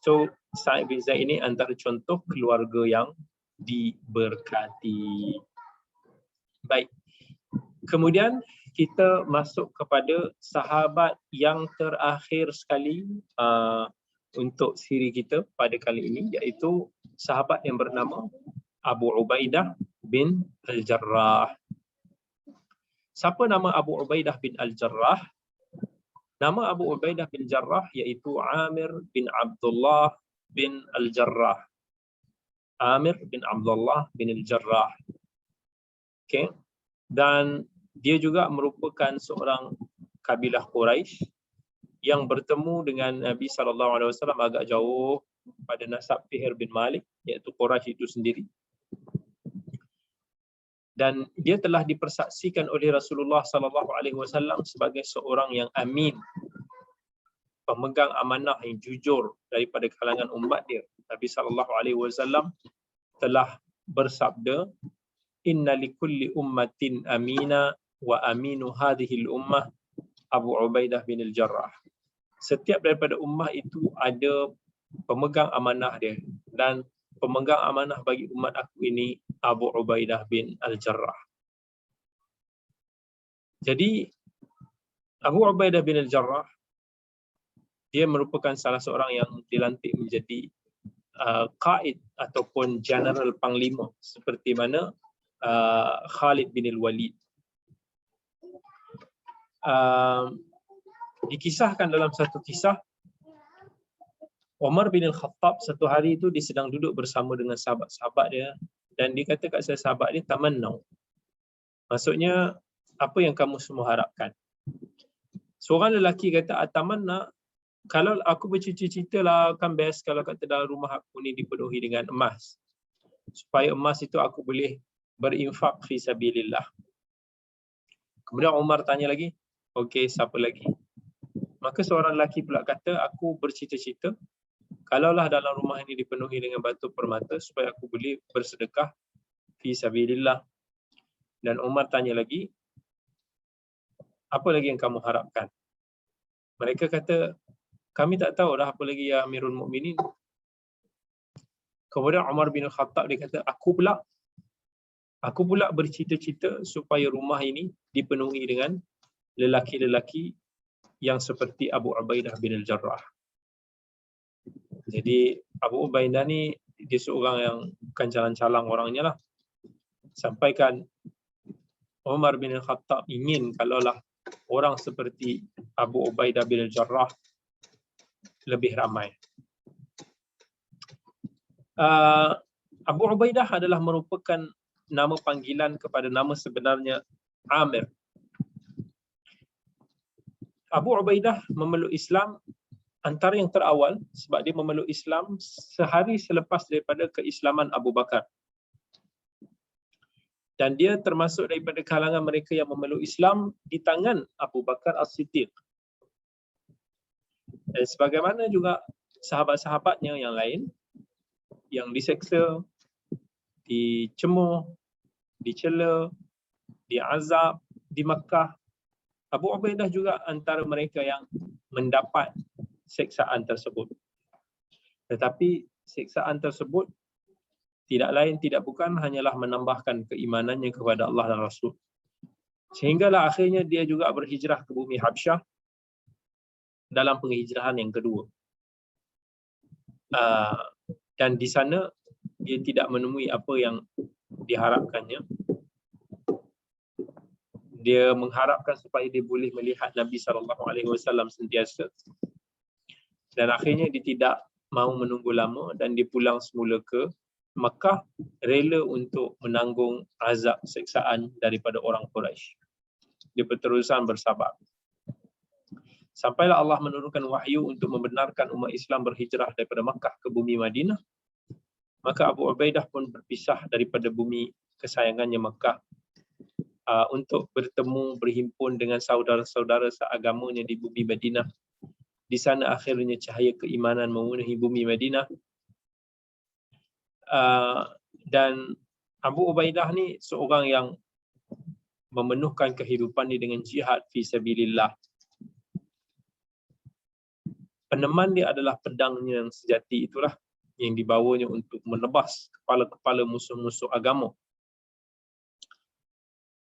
So Sa'id bin Zaid ini antara contoh keluarga yang diberkati. Baik. Kemudian kita masuk kepada sahabat yang terakhir sekali untuk siri kita pada kali ini, iaitu sahabat yang bernama Abu Ubaidah bin Al-Jarrah. Siapa nama Abu Ubaidah bin Al-Jarrah? Nama Abu Ubaidah bin Jarrah iaitu Amir bin Abdullah bin Al-Jarrah. Amir bin Abdullah bin Al-Jarrah. Okay. Dan dia juga merupakan seorang kabilah Quraisy yang bertemu dengan Nabi SAW agak jauh pada nasab Fihr bin Malik, iaitu Quraisy itu sendiri. Dan dia telah dipersaksikan oleh Rasulullah SAW sebagai seorang yang amin, pemegang amanah yang jujur daripada kalangan umat dia. Nabi SAW telah bersabda, "Inna likulli ummatin amina wa aminu hadhihi al-ummah Abu Ubaidah bin Al-Jarrah." Setiap daripada ummah itu ada pemegang amanah dia, dan pemegang amanah bagi umat aku ini Abu Ubaidah bin Al-Jarrah. Jadi Abu Ubaidah bin Al-Jarrah dia merupakan salah seorang yang dilantik menjadi qaid ataupun general panglima, seperti mana Khalid bin Al-Walid. Dikisahkan dalam satu kisah, Umar bin Al-Khattab satu hari itu dia sedang duduk bersama dengan sahabat-sahabat dia, dan dia kata kat sahabat dia, tamannau. Maksudnya, apa yang kamu semua harapkan? Seorang lelaki kata, atamanna, kalau aku bercita-cita lah, kan best kalau kata dalam rumah aku ni dipenuhi dengan emas. Supaya emas itu aku boleh berinfak fi sabilillah. Kemudian Umar tanya lagi, okey, siapa lagi? Maka seorang lelaki pula kata, aku bercita-cita, kalaulah dalam rumah ini dipenuhi dengan batu permata, supaya aku boleh bersedekah fi sabilillah. Dan Umar tanya lagi, apa lagi yang kamu harapkan? Mereka kata, kami tak tahu dah apa lagi ya Amirul Mukminin. Kemudian Umar bin Khattab dia kata, aku pula bercita-cita supaya rumah ini dipenuhi dengan lelaki-lelaki yang seperti Abu Ubaidah bin Al-Jarrah. Jadi Abu Ubaidah ni dia seorang yang bukan calang-calang orangnya lah. Sampaikan Umar bin Khattab ingin kalaulah orang seperti Abu Ubaidah bin Al-Jarrah lebih ramai. Abu Ubaidah adalah merupakan nama panggilan kepada nama sebenarnya Amir. Abu Ubaidah memeluk Islam antara yang terawal sebab dia memeluk Islam sehari selepas daripada keislaman Abu Bakar. Dan dia termasuk daripada kalangan mereka yang memeluk Islam di tangan Abu Bakar As-Siddiq. Dan sebagaimana juga sahabat-sahabatnya yang lain yang diseksa, dicemooh, dicela, diazab di Makkah, Abu Ubaidah juga antara mereka yang mendapat seksaan tersebut. Tetapi seksaan tersebut tidak lain tidak bukan hanyalah menambahkan keimanannya kepada Allah dan Rasul. Sehinggalah akhirnya dia juga berhijrah ke bumi Habsyah dalam penghijrahan yang kedua. Dan di sana dia tidak menemui apa yang diharapkannya. Dia mengharapkan supaya dia boleh melihat Nabi SAW sentiasa. Dan akhirnya dia tidak mahu menunggu lama dan dia pulang semula ke Makkah, rela untuk menanggung azab seksaan daripada orang Quraisy. Dia berterusan bersabar. Sampailah Allah menurunkan wahyu untuk membenarkan umat Islam berhijrah daripada Makkah ke bumi Madinah. Maka Abu Ubaidah pun berpisah daripada bumi kesayangannya Makkah untuk bertemu, berhimpun dengan saudara-saudara seagamanya di bumi Madinah. Di sana akhirnya cahaya keimanan memenuhi bumi Madinah. Dan Abu Ubaidah ni seorang yang memenuhkan kehidupan ni dengan jihad fi sabilillah. Peneman dia adalah pedangnya yang sejati itulah yang dibawanya untuk menebas kepala-kepala musuh-musuh agama.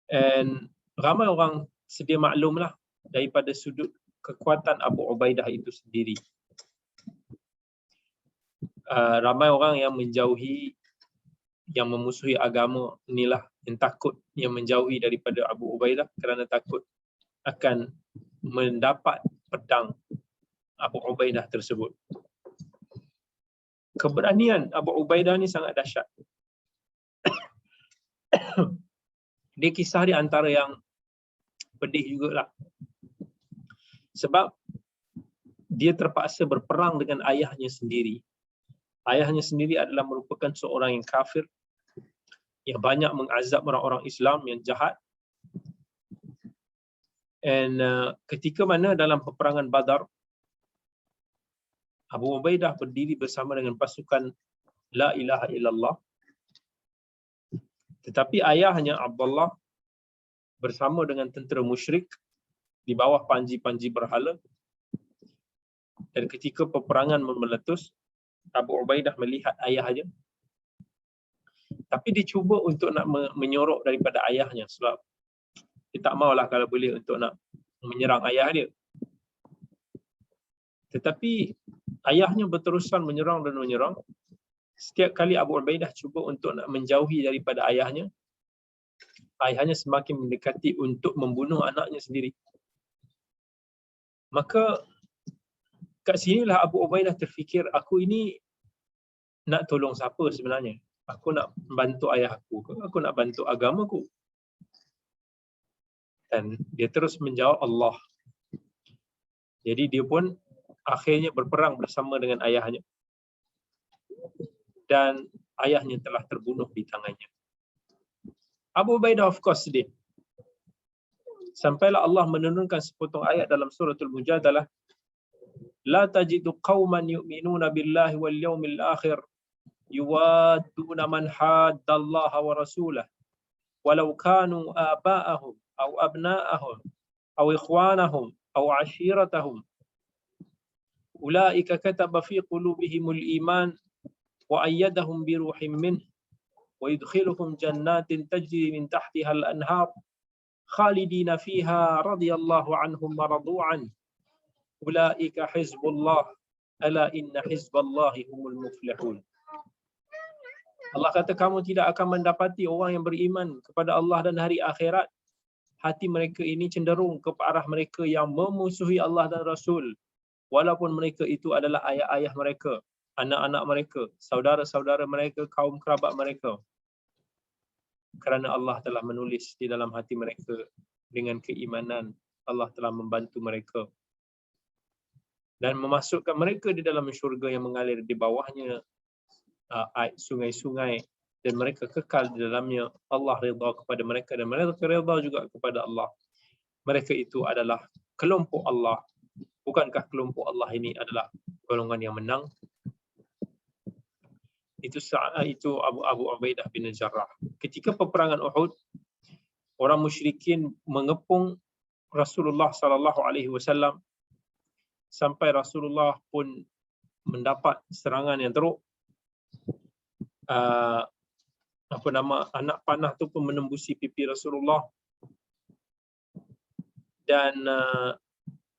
Dan ramai orang sedia maklumlah daripada sudut kekuatan Abu Ubaidah itu sendiri. Ramai orang yang menjauhi, yang memusuhi agama inilah yang takut, yang menjauhi daripada Abu Ubaidah kerana takut akan mendapat pedang Abu Ubaidah tersebut. Keberanian Abu Ubaidah ni sangat dahsyat. Dia kisah di antara yang pedih jugalah. Sebab dia terpaksa berperang dengan ayahnya sendiri. Ayahnya sendiri adalah merupakan seorang yang kafir, yang banyak mengazab orang-orang Islam yang jahat. Dan ketika mana dalam peperangan Badar, Abu Ubaidah berdiri bersama dengan pasukan La ilaha illallah. Tetapi ayahnya Abdullah bersama dengan tentera musyrik di bawah panji-panji berhala. Dan ketika peperangan meletus, Abu Ubaidah melihat ayahnya. Tapi dia cuba untuk nak menyorok daripada ayahnya sebab dia tak maulah kalau boleh untuk nak menyerang ayah dia. Tetapi ayahnya berterusan menyerang dan menyerang. Setiap kali Abu Ubaidah cuba untuk nak menjauhi daripada ayahnya, ayahnya semakin mendekati untuk membunuh anaknya sendiri. Maka kat sinilah Abu Ubaidah terfikir, aku ini nak tolong siapa sebenarnya? Aku nak bantu ayah aku ke? Aku nak bantu agamaku? Dan dia terus menjawab Allah. Jadi dia pun akhirnya berperang bersama dengan ayahnya. Dan ayahnya telah terbunuh di tangannya. Abu Ubaidah of course sedih. Sampailah Allah menurunkan sepotong ayat dalam suratul Mujadalah, la tajidu qauman yu'minuna billahi wal yawmil akhir yuwadduna man haddallaha wa rasulahu walau kanu aba'ahum aw abna'ahum aw ikhwanahum aw ashiratahum ulaika kataba fi qulubihimul iman wa ayyadahum bi ruhim minhu wa yudkhiluhum jannatin tajri min tahtiha al-anhar khalidina fiha radhiyallahu anhum wa radu an ulaika hizbullah ala inna hizballahi humul muflihun. Allah kata, kamu tidak akan mendapati orang yang beriman kepada Allah dan hari akhirat hati mereka ini cenderung ke arah mereka yang memusuhi Allah dan Rasul, walaupun mereka itu adalah ayah-ayah mereka, anak-anak mereka, saudara-saudara mereka, kaum kerabat mereka. Kerana Allah telah menulis di dalam hati mereka dengan keimanan, Allah telah membantu mereka dan memasukkan mereka di dalam syurga yang mengalir di bawahnya sungai-sungai, dan mereka kekal di dalamnya. Allah redha kepada mereka dan mereka redha juga kepada Allah. Mereka itu adalah kelompok Allah. Bukankah kelompok Allah ini adalah golongan yang menang? Itu Abu Ubaidah bin Jarrah. Ketika peperangan Uhud, orang musyrikin mengepung Rasulullah sallallahu alaihi wasallam sampai Rasulullah pun mendapat serangan yang teruk. Anak panah tu pun menembusi pipi Rasulullah, dan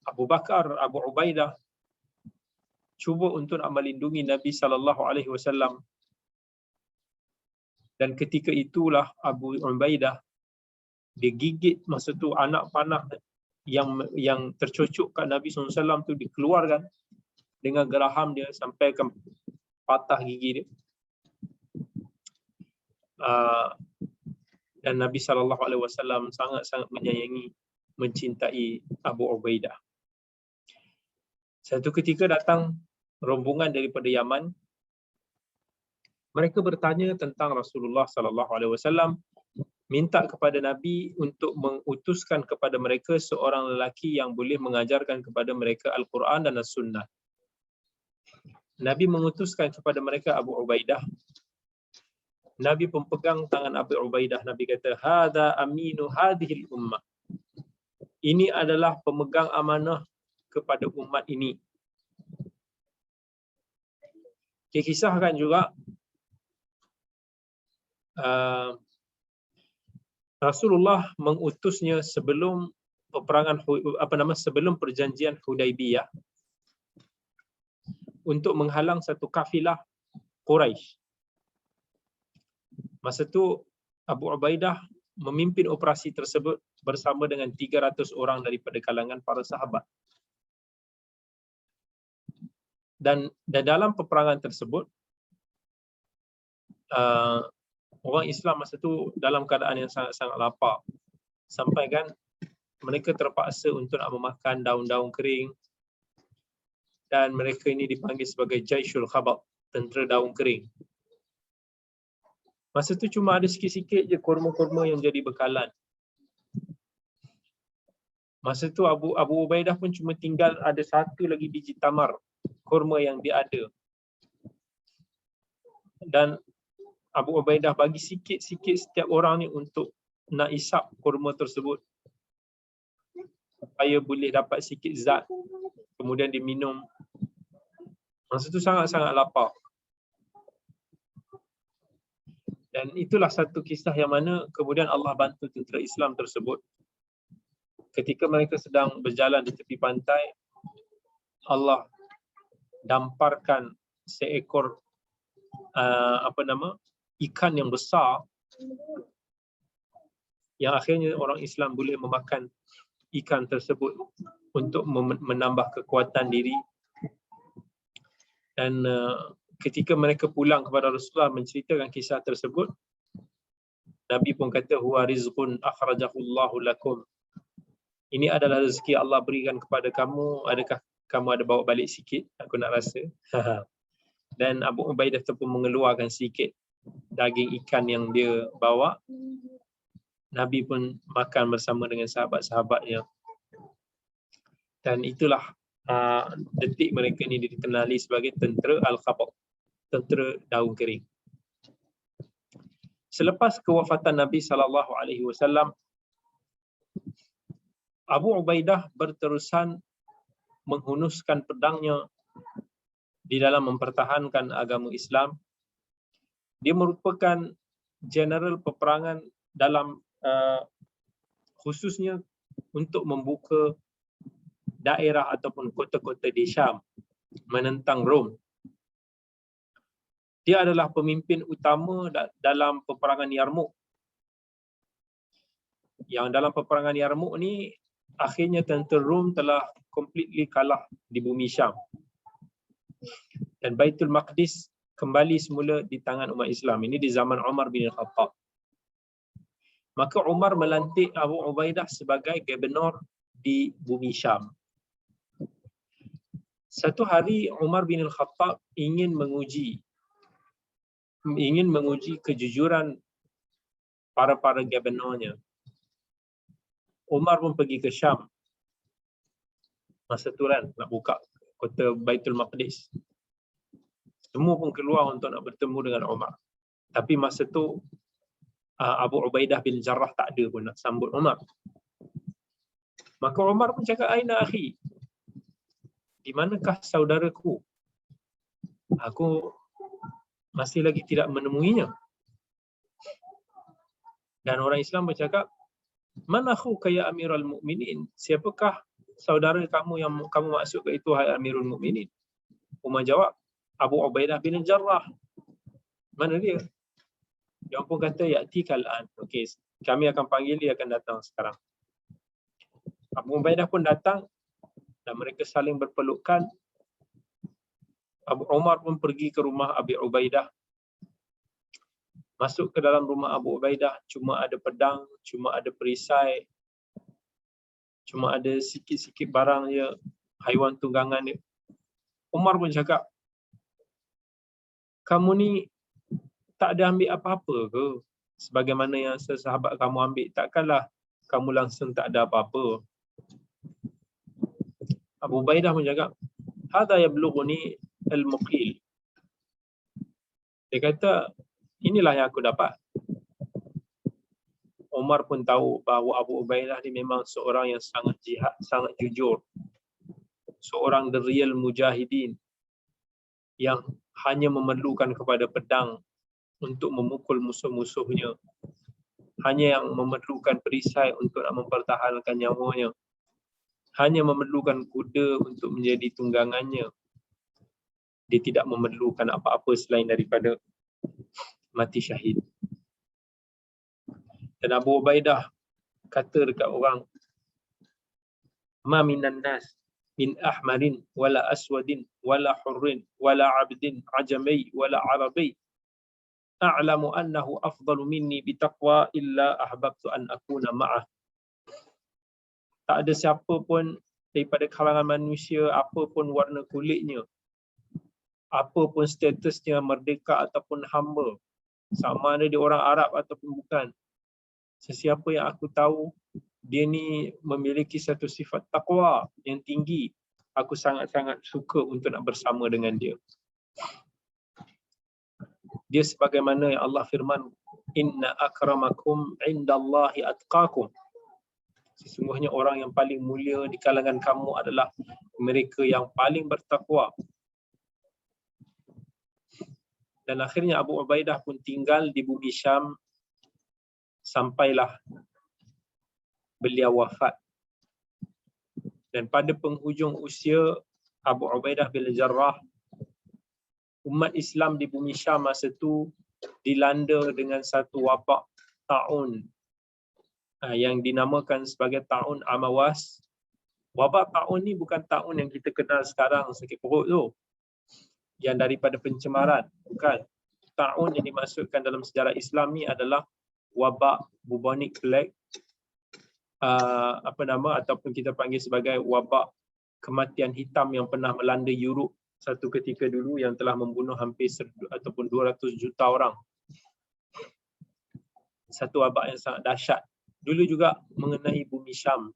Abu Bakar, Abu Ubaidah cuba untuk nak melindungi Nabi sallallahu alaihi wasallam. Dan ketika itulah Abu Ubaidah dia gigit, masa tu anak panah yang tercocok kat Nabi SAW tu dikeluarkan dengan geraham dia sampai ke patah gigi dia. Dan Nabi SAW sangat-sangat menyayangi, mencintai Abu Ubaidah. Satu ketika datang rombongan daripada Yaman. Mereka bertanya tentang Rasulullah SAW, minta kepada Nabi untuk mengutuskan kepada mereka seorang lelaki yang boleh mengajarkan kepada mereka Al-Quran dan As-Sunnah. Nabi mengutuskan kepada mereka Abu Ubaidah. Nabi pun pegang tangan Abu Ubaidah. Nabi kata, "Hadza aminu hadhil ummah." Ini adalah pemegang amanah kepada umat ini. Dikisahkan juga Rasulullah mengutusnya sebelum peperangan sebelum perjanjian Hudaibiyah untuk menghalang satu kafilah Quraisy. Masa tu Abu Ubaidah memimpin operasi tersebut bersama dengan 300 orang daripada kalangan para sahabat. Dan dalam peperangan tersebut orang Islam masa tu dalam keadaan yang sangat-sangat lapar, sampai kan mereka terpaksa untuk nak memakan daun-daun kering, dan mereka ini dipanggil sebagai Jaishul Khabar, tentera daun kering. Masa tu cuma ada sikit-sikit je kurma-kurma yang jadi bekalan. Masa tu Abu Ubaidah pun cuma tinggal ada satu lagi biji tamar, kurma yang dia ada. Dan Abu Ubaidah bagi sikit-sikit setiap orang ni untuk nak isap kurma tersebut, supaya boleh dapat sikit zat, kemudian diminum. Masa tu sangat-sangat lapar. Dan itulah satu kisah yang mana kemudian Allah bantu tentera Islam tersebut. Ketika mereka sedang berjalan di tepi pantai, Allah damparkan seekor ikan yang besar, yang akhirnya orang Islam boleh memakan ikan tersebut untuk menambah kekuatan diri. Dan ketika mereka pulang kepada Rasulullah menceritakan kisah tersebut, Nabi pun kata, huwa rizqun akhrajahullahu lakum. Ini adalah rezeki Allah berikan kepada kamu. Adakah kamu ada bawa balik sikit? Aku nak rasa. Dan Abu Ubaidah tu pun mengeluarkan sikit daging ikan yang dia bawa. Nabi pun makan bersama dengan sahabat-sahabatnya. Dan itulah detik mereka ni dikenali sebagai tentera Al-Khabaq, tentera daun kering. Selepas kewafatan Nabi SAW, Abu Ubaidah berterusan menghunuskan pedangnya di dalam mempertahankan agama Islam. Dia merupakan jeneral peperangan dalam khususnya untuk membuka daerah ataupun kota-kota di Syam menentang Rom. Dia adalah pemimpin utama dalam peperangan Yarmouk. Yang dalam peperangan Yarmouk ni akhirnya tentera Rom telah completely kalah di bumi Syam. Dan Baitul Maqdis kembali semula di tangan umat Islam. Ini di zaman Umar bin Khattab. Maka Umar melantik Abu Ubaidah sebagai gubernur di bumi Syam. Satu hari Umar bin Khattab ingin menguji kejujuran para gubernurnya. Umar pun pergi ke Syam. Masa tu kan nak buka kota Baitul Maqdis. Semua pun keluar untuk nak bertemu dengan Umar. Tapi masa tu Abu Ubaidah bin Jarrah tak ada pun nak sambut Umar. Maka Umar pun cakap, aina akhi? Di manakah saudaraku? Aku masih lagi tidak menemuinya. Dan orang Islam bercakap, man akhuka ya Amirul Mukminin? Siapakah saudara kamu yang kamu maksud ke itu, hai Amirul Mukminin? Umar jawab, Abu Ubaidah bin Jarrah. Mana dia? Dia pun kata, ya'ti kal'an. Okey, kami akan panggil, dia akan datang sekarang. Abu Ubaidah pun datang dan mereka saling berpelukan. Abu Umar pun pergi ke rumah Abi Ubaidah. Masuk ke dalam rumah Abu Ubaidah, cuma ada pedang, cuma ada perisai, cuma ada sikit-sikit barang je, haiwan tunggangan dia. Umar pun cakap, kamu ni tak ada ambil apa-apa ke? Sebagaimana yang sahabat kamu ambil, takkanlah kamu langsung tak ada apa-apa. Abu Ubaidah pun cakap, hadha yablughuni al-muqil. Dia kata, inilah yang aku dapat. Umar pun tahu bahawa Abu Ubaidah ni memang seorang yang sangat jihad, sangat jujur. Seorang the real mujahidin yang hanya memerlukan kepada pedang untuk memukul musuh-musuhnya. Hanya yang memerlukan perisai untuk nak mempertahankan nyawanya. Hanya memerlukan kuda untuk menjadi tunggangannya. Dia tidak memerlukan apa-apa selain daripada mati syahid. Dan Abu Ubaidah kata dekat orang, ma minan nas min ahmarin wala aswadin wala hurrin wala abdin ajami wala arabi a'lamu annahu afdalu minni bitaqwa illa ahbabtu an akuna ma'ah. Tak ada siapa pun daripada kalangan manusia, apa pun warna kulitnya, apa pun statusnya, merdeka ataupun hamba, sama ada dia orang Arab ataupun bukan, sesiapa yang aku tahu dia ni memiliki satu sifat taqwa yang tinggi, aku sangat-sangat suka untuk nak bersama dengan dia. Dia sebagaimana yang Allah firman, inna akramakum indallahi atqakum. Sesungguhnya orang yang paling mulia di kalangan kamu adalah mereka yang paling bertakwa. Dan akhirnya Abu Ubaidah pun tinggal di bumi Syam sampailah beliau wafat. Dan pada penghujung usia Abu Ubaidah bin Jarrah, umat Islam di bumi Syam masa itu dilanda dengan satu wabak ta'un yang dinamakan sebagai ta'un Amawas, Wabak taun ni bukan taun yang kita kenal sekarang, sakit perut tu, yang daripada pencemaran. Bukan. Taun yang dimaksudkan dalam sejarah Islam ni adalah wabak bubonic plague, ataupun kita panggil sebagai wabak kematian hitam yang pernah melanda Europe satu ketika dulu, yang telah membunuh hampir ataupun 200 juta orang. Satu wabak yang sangat dahsyat. Dulu juga mengenai bumi Syam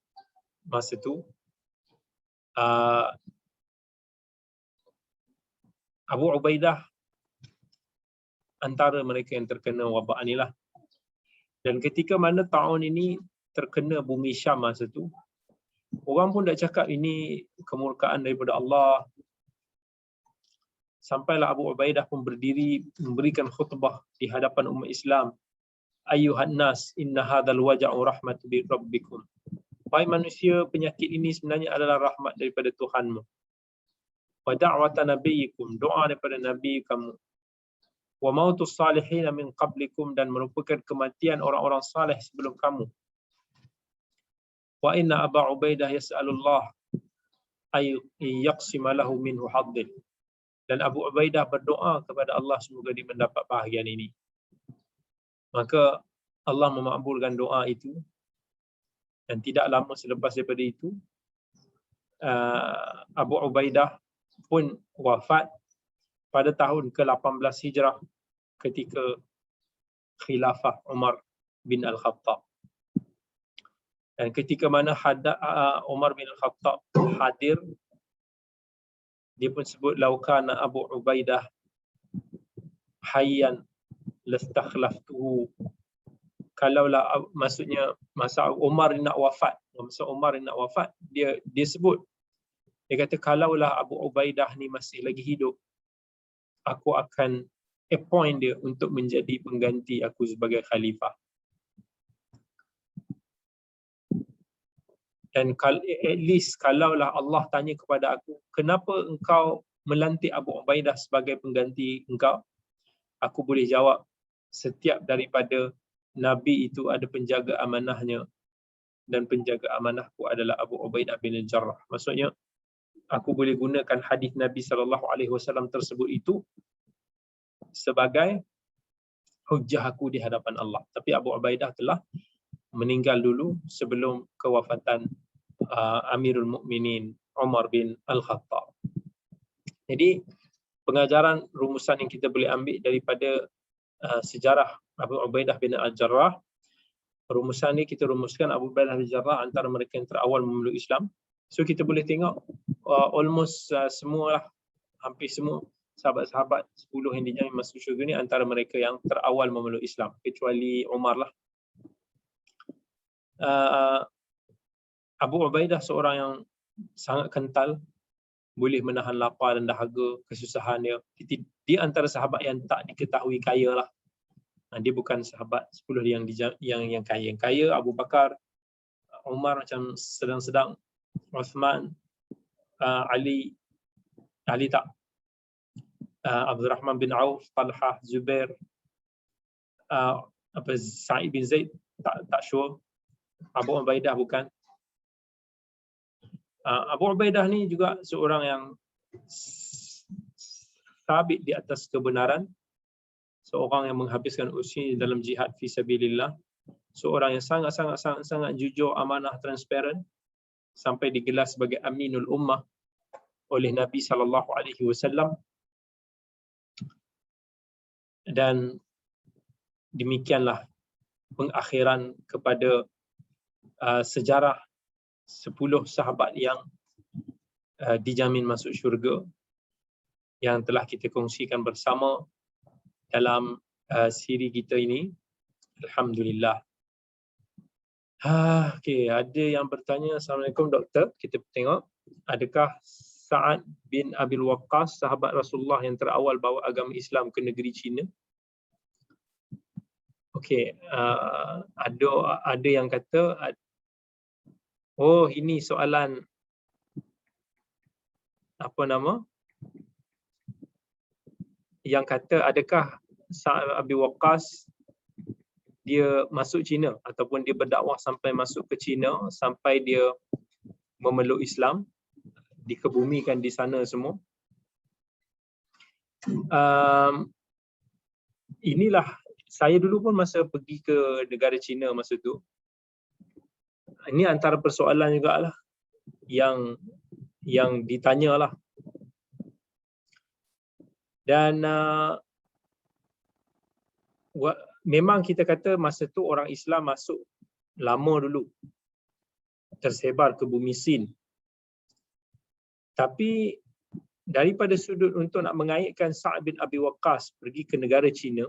masa tu, Abu Ubaidah antara mereka yang terkena wabak inilah. Dan ketika mana tahun ini terkena bumi Syam masa tu, orang pun dah cakap ini kemurkaan daripada Allah. Sampailah Abu Ubaidah pun berdiri memberikan khutbah di hadapan umat Islam. Ayuhan nas, inna hadzal waja'u rahmatu bi rabbikum. Wahai manusia, penyakit ini sebenarnya adalah rahmat daripada Tuhanmu. Wa da'wata nabiyyikum, doa daripada nabi kamu. Wa mautus salihin min qablikum, dan merupakan kematian orang-orang saleh sebelum kamu. Wa inna Abu Ubaidah yas'alullah ay yaqsima lahu minhu haddin. Dan Abu Ubaidah berdoa kepada Allah semoga dia mendapat bahagian ini. Maka Allah memakbulkan doa itu, dan tidak lama selepas daripada itu Abu Ubaidah pun wafat pada tahun ke-18 Hijrah ketika khilafah Umar bin Al-Khattab. Dan ketika mana Umar bin Al-Khattab hadir, dia pun sebut laukana Abu Ubaidah hayyan lastakhlaftuhu. Kalaulah, maksudnya masa Umar nak wafat, dia sebut, dia kata kalaulah Abu Ubaidah ni masih lagi hidup, aku akan appoint dia untuk menjadi pengganti aku sebagai khalifah. Dan at least kalaulah Allah tanya kepada aku, kenapa engkau melantik Abu Ubaidah sebagai pengganti engkau, aku boleh jawab, setiap daripada Nabi itu ada penjaga amanahnya, dan penjaga amanahku adalah Abu Ubaidah bin Al-Jarrah. Maksudnya, aku boleh gunakan hadis Nabi SAW tersebut itu sebagai hujjah aku di hadapan Allah. Tapi Abu Ubaidah telah meninggal dulu sebelum kewafatan Amirul Mukminin Umar bin Al-Khattab. Jadi, pengajaran rumusan yang kita boleh ambil daripada sejarah Abu Ubaidah bin Al-Jarrah, rumusan ni kita rumuskan Abu Ubaidah bin Al-Jarrah antara mereka yang terawal memeluk Islam. So kita boleh tengok almost semualah, hampir semua sahabat-sahabat 10 yang dijamin masuk syurga ni antara mereka yang terawal memeluk Islam, kecuali Umar lah. Abu Ubaidah seorang yang sangat kental, boleh menahan lapar dan dahaga, kesusahan dia. Dia antara sahabat yang tak diketahui kaya lah. Dia bukan sahabat 10 yang kaya. Yang kaya Abu Bakar, Umar macam sedang-sedang, Uthman, Ali tak, Abdul Rahman bin Auf, Talhah, Zubair, Sa'id bin Zaid, tak sure. Abu Ubaidah bukan. Abu Ubaidah ni juga seorang yang sabit di atas kebenaran, seorang yang menghabiskan usia dalam jihad fi sabilillah, seorang yang sangat jujur, amanah, transparent, sampai digelar sebagai Aminul Ummah oleh Nabi SAW. Dan demikianlah pengakhiran kepada sejarah 10 sahabat yang dijamin masuk syurga yang telah kita kongsikan bersama dalam siri kita ini. Alhamdulillah. Okey, ada yang bertanya, Assalamualaikum doktor, kita tengok, adakah Sa'ad bin Abil Waqqas sahabat Rasulullah yang terawal bawa agama Islam ke negeri China? Okey, ada yang kata, ini soalan yang kata adakah Sa'ad Abi Waqqas dia masuk China ataupun dia berdakwah sampai masuk ke China, sampai dia memeluk Islam, dikebumikan di sana semua. Inilah saya dulu pun masa pergi ke negara China masa tu, ini antara persoalan jugalah yang ditanyalah. Dan memang kita kata masa tu orang Islam masuk lama dulu, tersebar ke bumi Sin. Tapi daripada sudut untuk nak mengaitkan Sa'ad bin Abi Waqqas pergi ke negara China,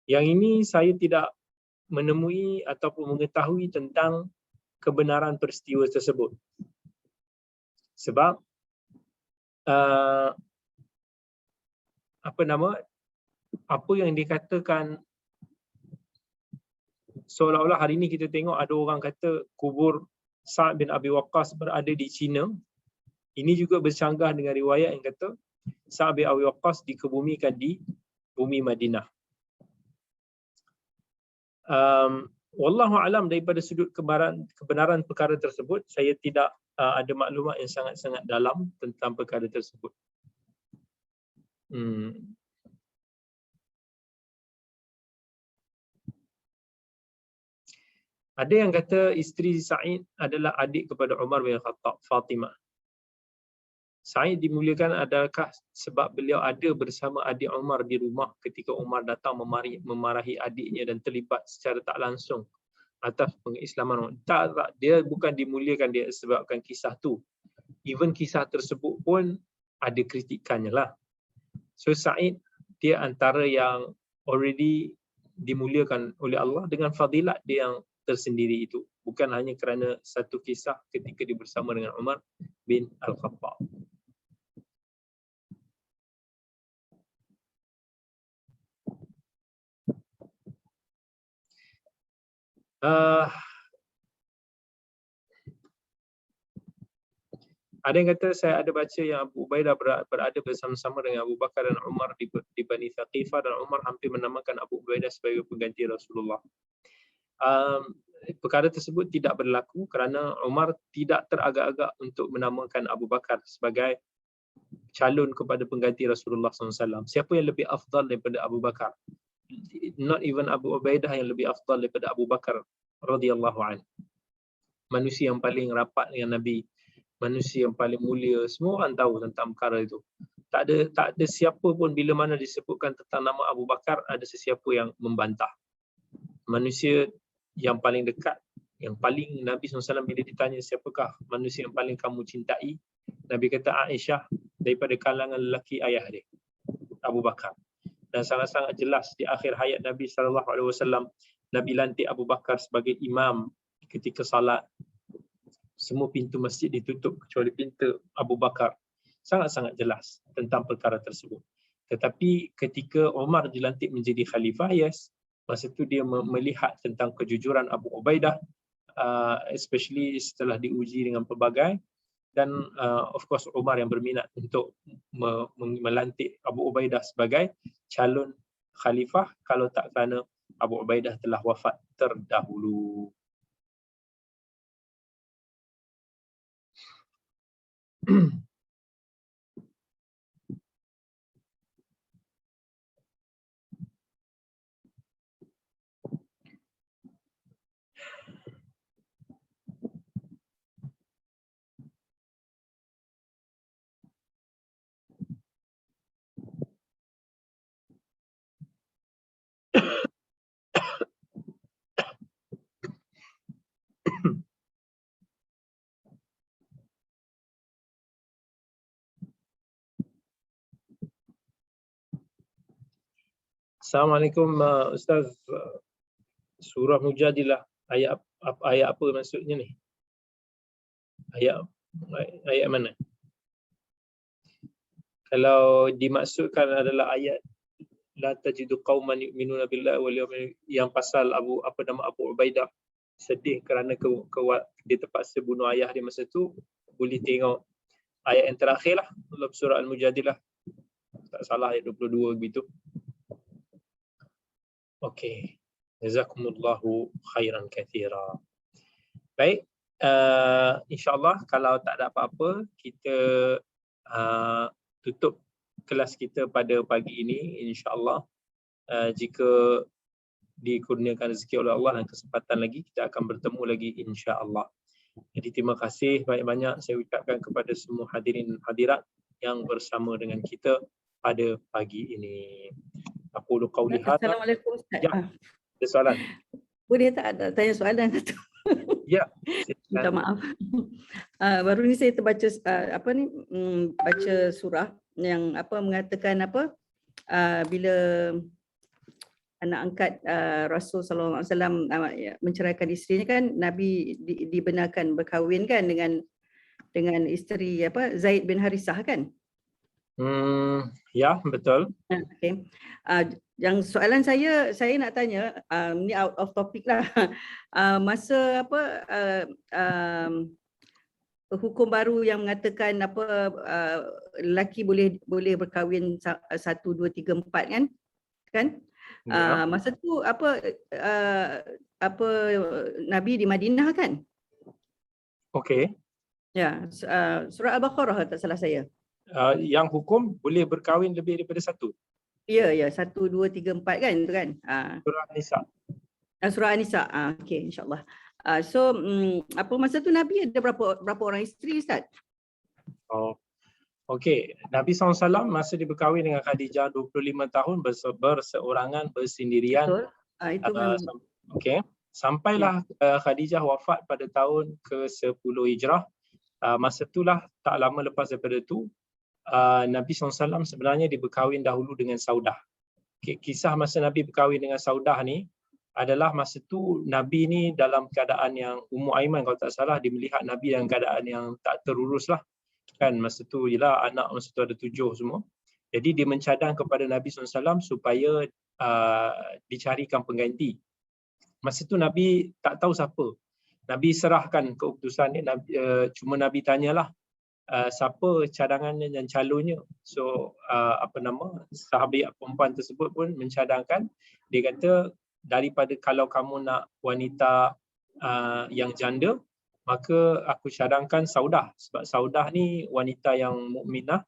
yang ini saya tidak menemui ataupun mengetahui tentang kebenaran peristiwa tersebut. Sebab apa yang dikatakan, seolah-olah hari ini kita tengok ada orang kata kubur Sa'ad bin Abi Waqqas berada di China. Ini juga bercanggah dengan riwayat yang kata Sa'ad bin Abi Waqqas dikebumikan di bumi Madinah. Wallahu alam, daripada sudut kebenaran perkara tersebut, saya tidak ada maklumat yang sangat-sangat dalam tentang perkara tersebut. Ada yang kata isteri Sa'id adalah adik kepada Umar bin Khattab, Fatimah. Sa'id dimuliakan adakah sebab beliau ada bersama adik Umar di rumah ketika Umar datang memarahi adiknya dan terlibat secara tak langsung atas pengislaman? Tak, dia bukan dimuliakan dia sebabkan kisah tu. Even kisah tersebut pun ada kritikannya lah. So Sa'id dia antara yang already dimuliakan oleh Allah dengan fadilat dia yang tersendiri itu. Bukan hanya kerana satu kisah ketika dia bersama dengan Umar bin Al-Khattab. Ada yang kata saya ada baca yang Abu Ubaidah berada bersama-sama dengan Abu Bakar dan Umar di Bani Thaqifah, dan Umar hampir menamakan Abu Ubaidah sebagai pengganti Rasulullah. Perkara tersebut tidak berlaku kerana Umar tidak teragak-agak untuk menamakan Abu Bakar sebagai calon kepada pengganti Rasulullah SAW. Siapa yang lebih afdal daripada Abu Bakar? Not even Abu Ubaidah yang lebih afdal daripada Abu Bakar radhiyallahu anhu. Manusia yang paling rapat dengan Nabi, manusia yang paling mulia, semua orang tahu tentang perkara itu. Tak ada siapa pun bila mana disebutkan tentang nama Abu Bakar ada sesiapa yang membantah. Manusia yang paling dekat, yang paling Nabi SAW bila ditanya siapakah manusia yang paling kamu cintai, Nabi kata Aisyah daripada kalangan lelaki ayah dia, Abu Bakar. Dan sangat-sangat jelas di akhir hayat Nabi SAW, Nabi lantik Abu Bakar sebagai imam ketika salat. Semua pintu masjid ditutup kecuali pintu Abu Bakar. Sangat-sangat jelas tentang perkara tersebut. Tetapi ketika Umar dilantik menjadi khalifah, yes, masa tu dia melihat tentang kejujuran Abu Ubaidah, especially setelah diuji dengan pelbagai, dan of course Umar yang berminat untuk melantik Abu Ubaidah sebagai calon khalifah kalau tak kerana Abu Ubaidah telah wafat terdahulu. Assalamualaikum Ustaz. Surah Mujadilah, ayat apa maksudnya ni? Ayat mana? Kalau dimaksudkan adalah ayat la tajidu qauman yu'minuna billahi wal yawmil, yang pasal Abu Ubaidah sedih kerana dia terpaksa bunuh ayah dia masa tu, boleh tengok ayat yang terakhir lah dalam surah Al-Mujadilah. Tak salah ayat 22 begitu. Okey. Jazakumullahu khairan katsira. Baik, InsyaAllah kalau tak ada apa-apa, kita tutup kelas kita pada pagi ini. InsyaAllah jika dikurniakan rezeki oleh Allah dan kesempatan lagi, kita akan bertemu lagi insya-Allah. Jadi terima kasih banyak-banyak saya ucapkan kepada semua hadirin hadirat yang bersama dengan kita pada pagi ini. Aku qauli hadza. Assalamualaikum Ustaz. Ya, ada soalan? Boleh tak ada tanya soalan satu? Ya, Minta maaf. Baru ni saya terbaca baca surah yang mengatakan bila anak angkat Rasul sallallahu alaihi wasallam menceraikan isterinya kan, Nabi dibenarkan berkahwin kan dengan isteri Zaid bin Harisah kan? Ya, betul. Okay. Yang soalan saya nak tanya, ni out of topic lah. Masa hukum baru yang mengatakan lelaki boleh berkahwin 1, 2, 3, 4 kan? Ya. Masa tu Nabi di Madinah kan? Okey. Ya, surah Al-Baqarah tak salah saya. Yang hukum boleh berkahwin lebih daripada satu. Ya, 1, 2, 3, 4 kan, itu kan? Surah An-Nisa. Surah An-Nisa. Okey, insya-Allah. So masa tu Nabi ada berapa orang isteri, Ustaz? Oh. Okey, Nabi SAW masa dia berkahwin dengan Khadijah 25 tahun berseorangan, bersendirian. Betul. Itu Okey. Sampailah Khadijah wafat pada tahun ke-10 Hijrah. Masa itulah tak lama lepas daripada tu Nabi SAW sebenarnya dia berkahwin dahulu dengan Saudah. Kisah masa Nabi berkahwin dengan Saudah ni adalah masa tu Nabi ni dalam keadaan yang Ummu Aiman kalau tak salah, dia melihat Nabi dalam keadaan yang tak terurus lah. Kan masa tu ialah anak masa tu ada 7 semua. Jadi dia mencadang kepada Nabi SAW supaya dicarikan pengganti. Masa tu Nabi tak tahu siapa. Nabi serahkan keputusan ni, cuma Nabi tanyalah siapa cadangannya dan calonnya. So sahabat perempuan tersebut pun mencadangkan, dia kata daripada kalau kamu nak wanita yang janda, maka aku cadangkan Saudah, sebab Saudah ni wanita yang mukminah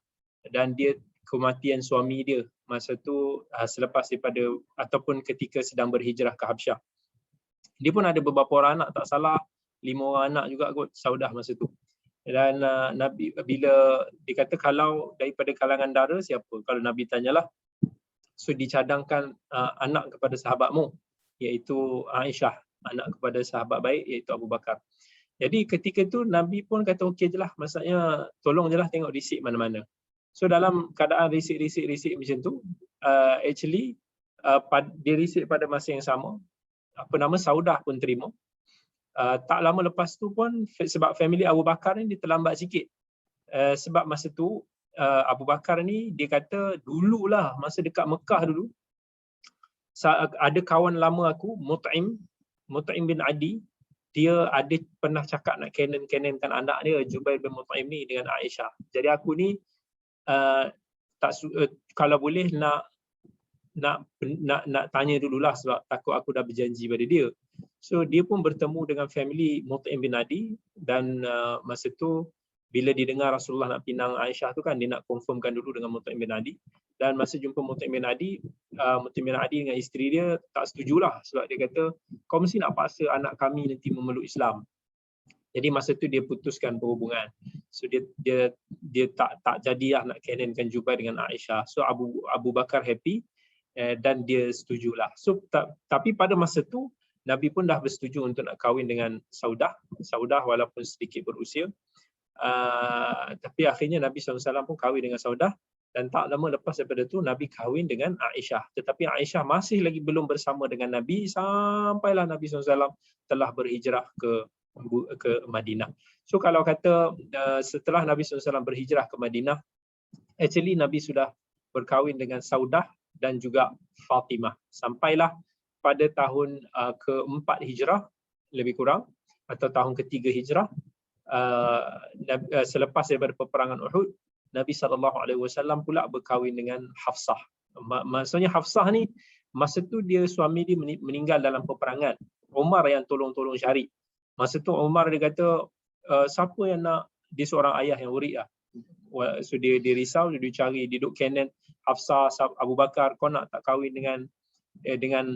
dan dia kematian suami dia masa tu selepas daripada ataupun ketika sedang berhijrah ke Habsyah. Dia pun ada beberapa orang anak, tak salah 5 orang anak juga kot Saudah masa tu. Dan Nabi bila dikata kalau daripada kalangan dara siapa? Kalau Nabi tanyalah, so dicadangkan anak kepada sahabatmu iaitu Aisyah, anak kepada sahabat baik iaitu Abu Bakar. Jadi ketika tu Nabi pun kata okey je lah, maksudnya tolong je lah tengok risik mana-mana. So dalam keadaan risik macam tu, actually dia risik pada masa yang sama, Saudah pun terima. Tak lama lepas tu pun sebab family Abu Bakar ni dia terlambat sikit. Sebab masa tu Abu Bakar ni dia kata dululah masa dekat Mekah dulu ada kawan lama aku Mut'im bin Adi, dia ada pernah cakap nak canon-canonkan anak dia Jubair bin Mut'im ni dengan Aisyah. Jadi aku ni kalau boleh nak tanya dululah sebab takut aku dah berjanji pada dia. So dia pun bertemu dengan family Mut'im bin Adi dan masa tu bila didengar Rasulullah nak pinang Aisyah tu kan, dia nak confirmkan dulu dengan Mut'im bin Adi. Dan masa jumpa Mut'im bin Adi dengan isteri dia tak setujulah sebab dia kata kau mesti nak paksa anak kami nanti memeluk Islam. Jadi masa tu dia putuskan perhubungan. So dia tak jadilah nak canonkan Jubair dengan Aisyah. So Abu Bakar happy dan dia setujulah. So tapi pada masa tu Nabi pun dah bersetuju untuk nak kahwin dengan Saudah walaupun sedikit berusia. Tapi akhirnya Nabi SAW pun kahwin dengan Saudah dan tak lama lepas daripada tu Nabi kahwin dengan Aisyah. Tetapi Aisyah masih lagi belum bersama dengan Nabi sampailah Nabi SAW telah berhijrah ke Madinah. So kalau kata setelah Nabi SAW berhijrah ke Madinah, actually Nabi sudah berkahwin dengan Saudah dan juga Fatimah. Sampailah pada tahun ke-4 Hijrah lebih kurang atau tahun ke-3 Hijrah, selepas daripada peperangan Uhud, Nabi SAW pula berkahwin dengan Hafsah. Maksudnya Hafsah ni masa tu dia suami dia meninggal dalam peperangan. Umar yang tolong cari. Masa tu Umar dia kata, siapa yang nak, dia seorang ayah yang urik lah. So dia risau, dia cari, dia duduk Canaan, Hafsah, Abu Bakar, kau nak tak kahwin dengan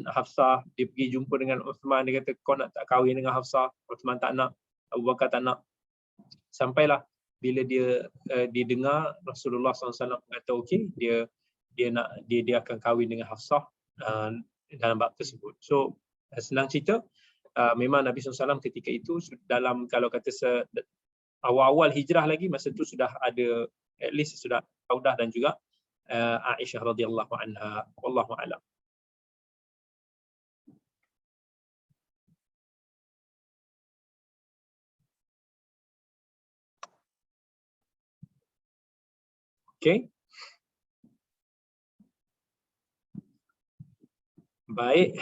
Hafsah. Dia pergi jumpa dengan Uthman, dia kata kau nak tak kahwin dengan Hafsah. Uthman tak nak, Abu Bakar tak nak. Sampailah bila dia dengar Rasulullah SAW kata okey, dia akan kahwin dengan Hafsah dalam bab tersebut. So senang cerita, memang Nabi SAW ketika itu dalam, kalau kata awal-awal hijrah lagi, masa tu sudah ada, at least sudah Saudah dan juga Aisyah radhiyallahu anha. Wallahu a'lam. Okey. Baik,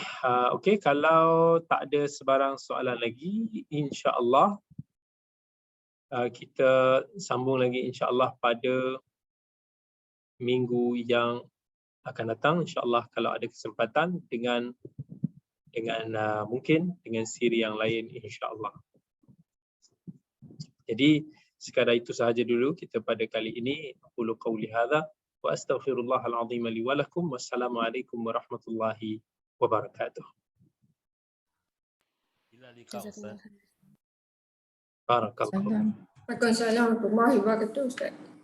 okey, kalau tak ada sebarang soalan lagi, insya-Allah kita sambung lagi insya-Allah pada minggu yang akan datang, insya-Allah kalau ada kesempatan dengan mungkin dengan siri yang lain, insya-Allah. Jadi sekadar itu sahaja dulu kita pada kali ini. Aqulu qauli hadza wa astaghfirullahal azim li wa lakum. Wassalamualaikum warahmatullahi wabarakatuh. Jazakallah. Barakallahu. Waalaikumsalam warahmatullahi wabarakatuh, Ustaz.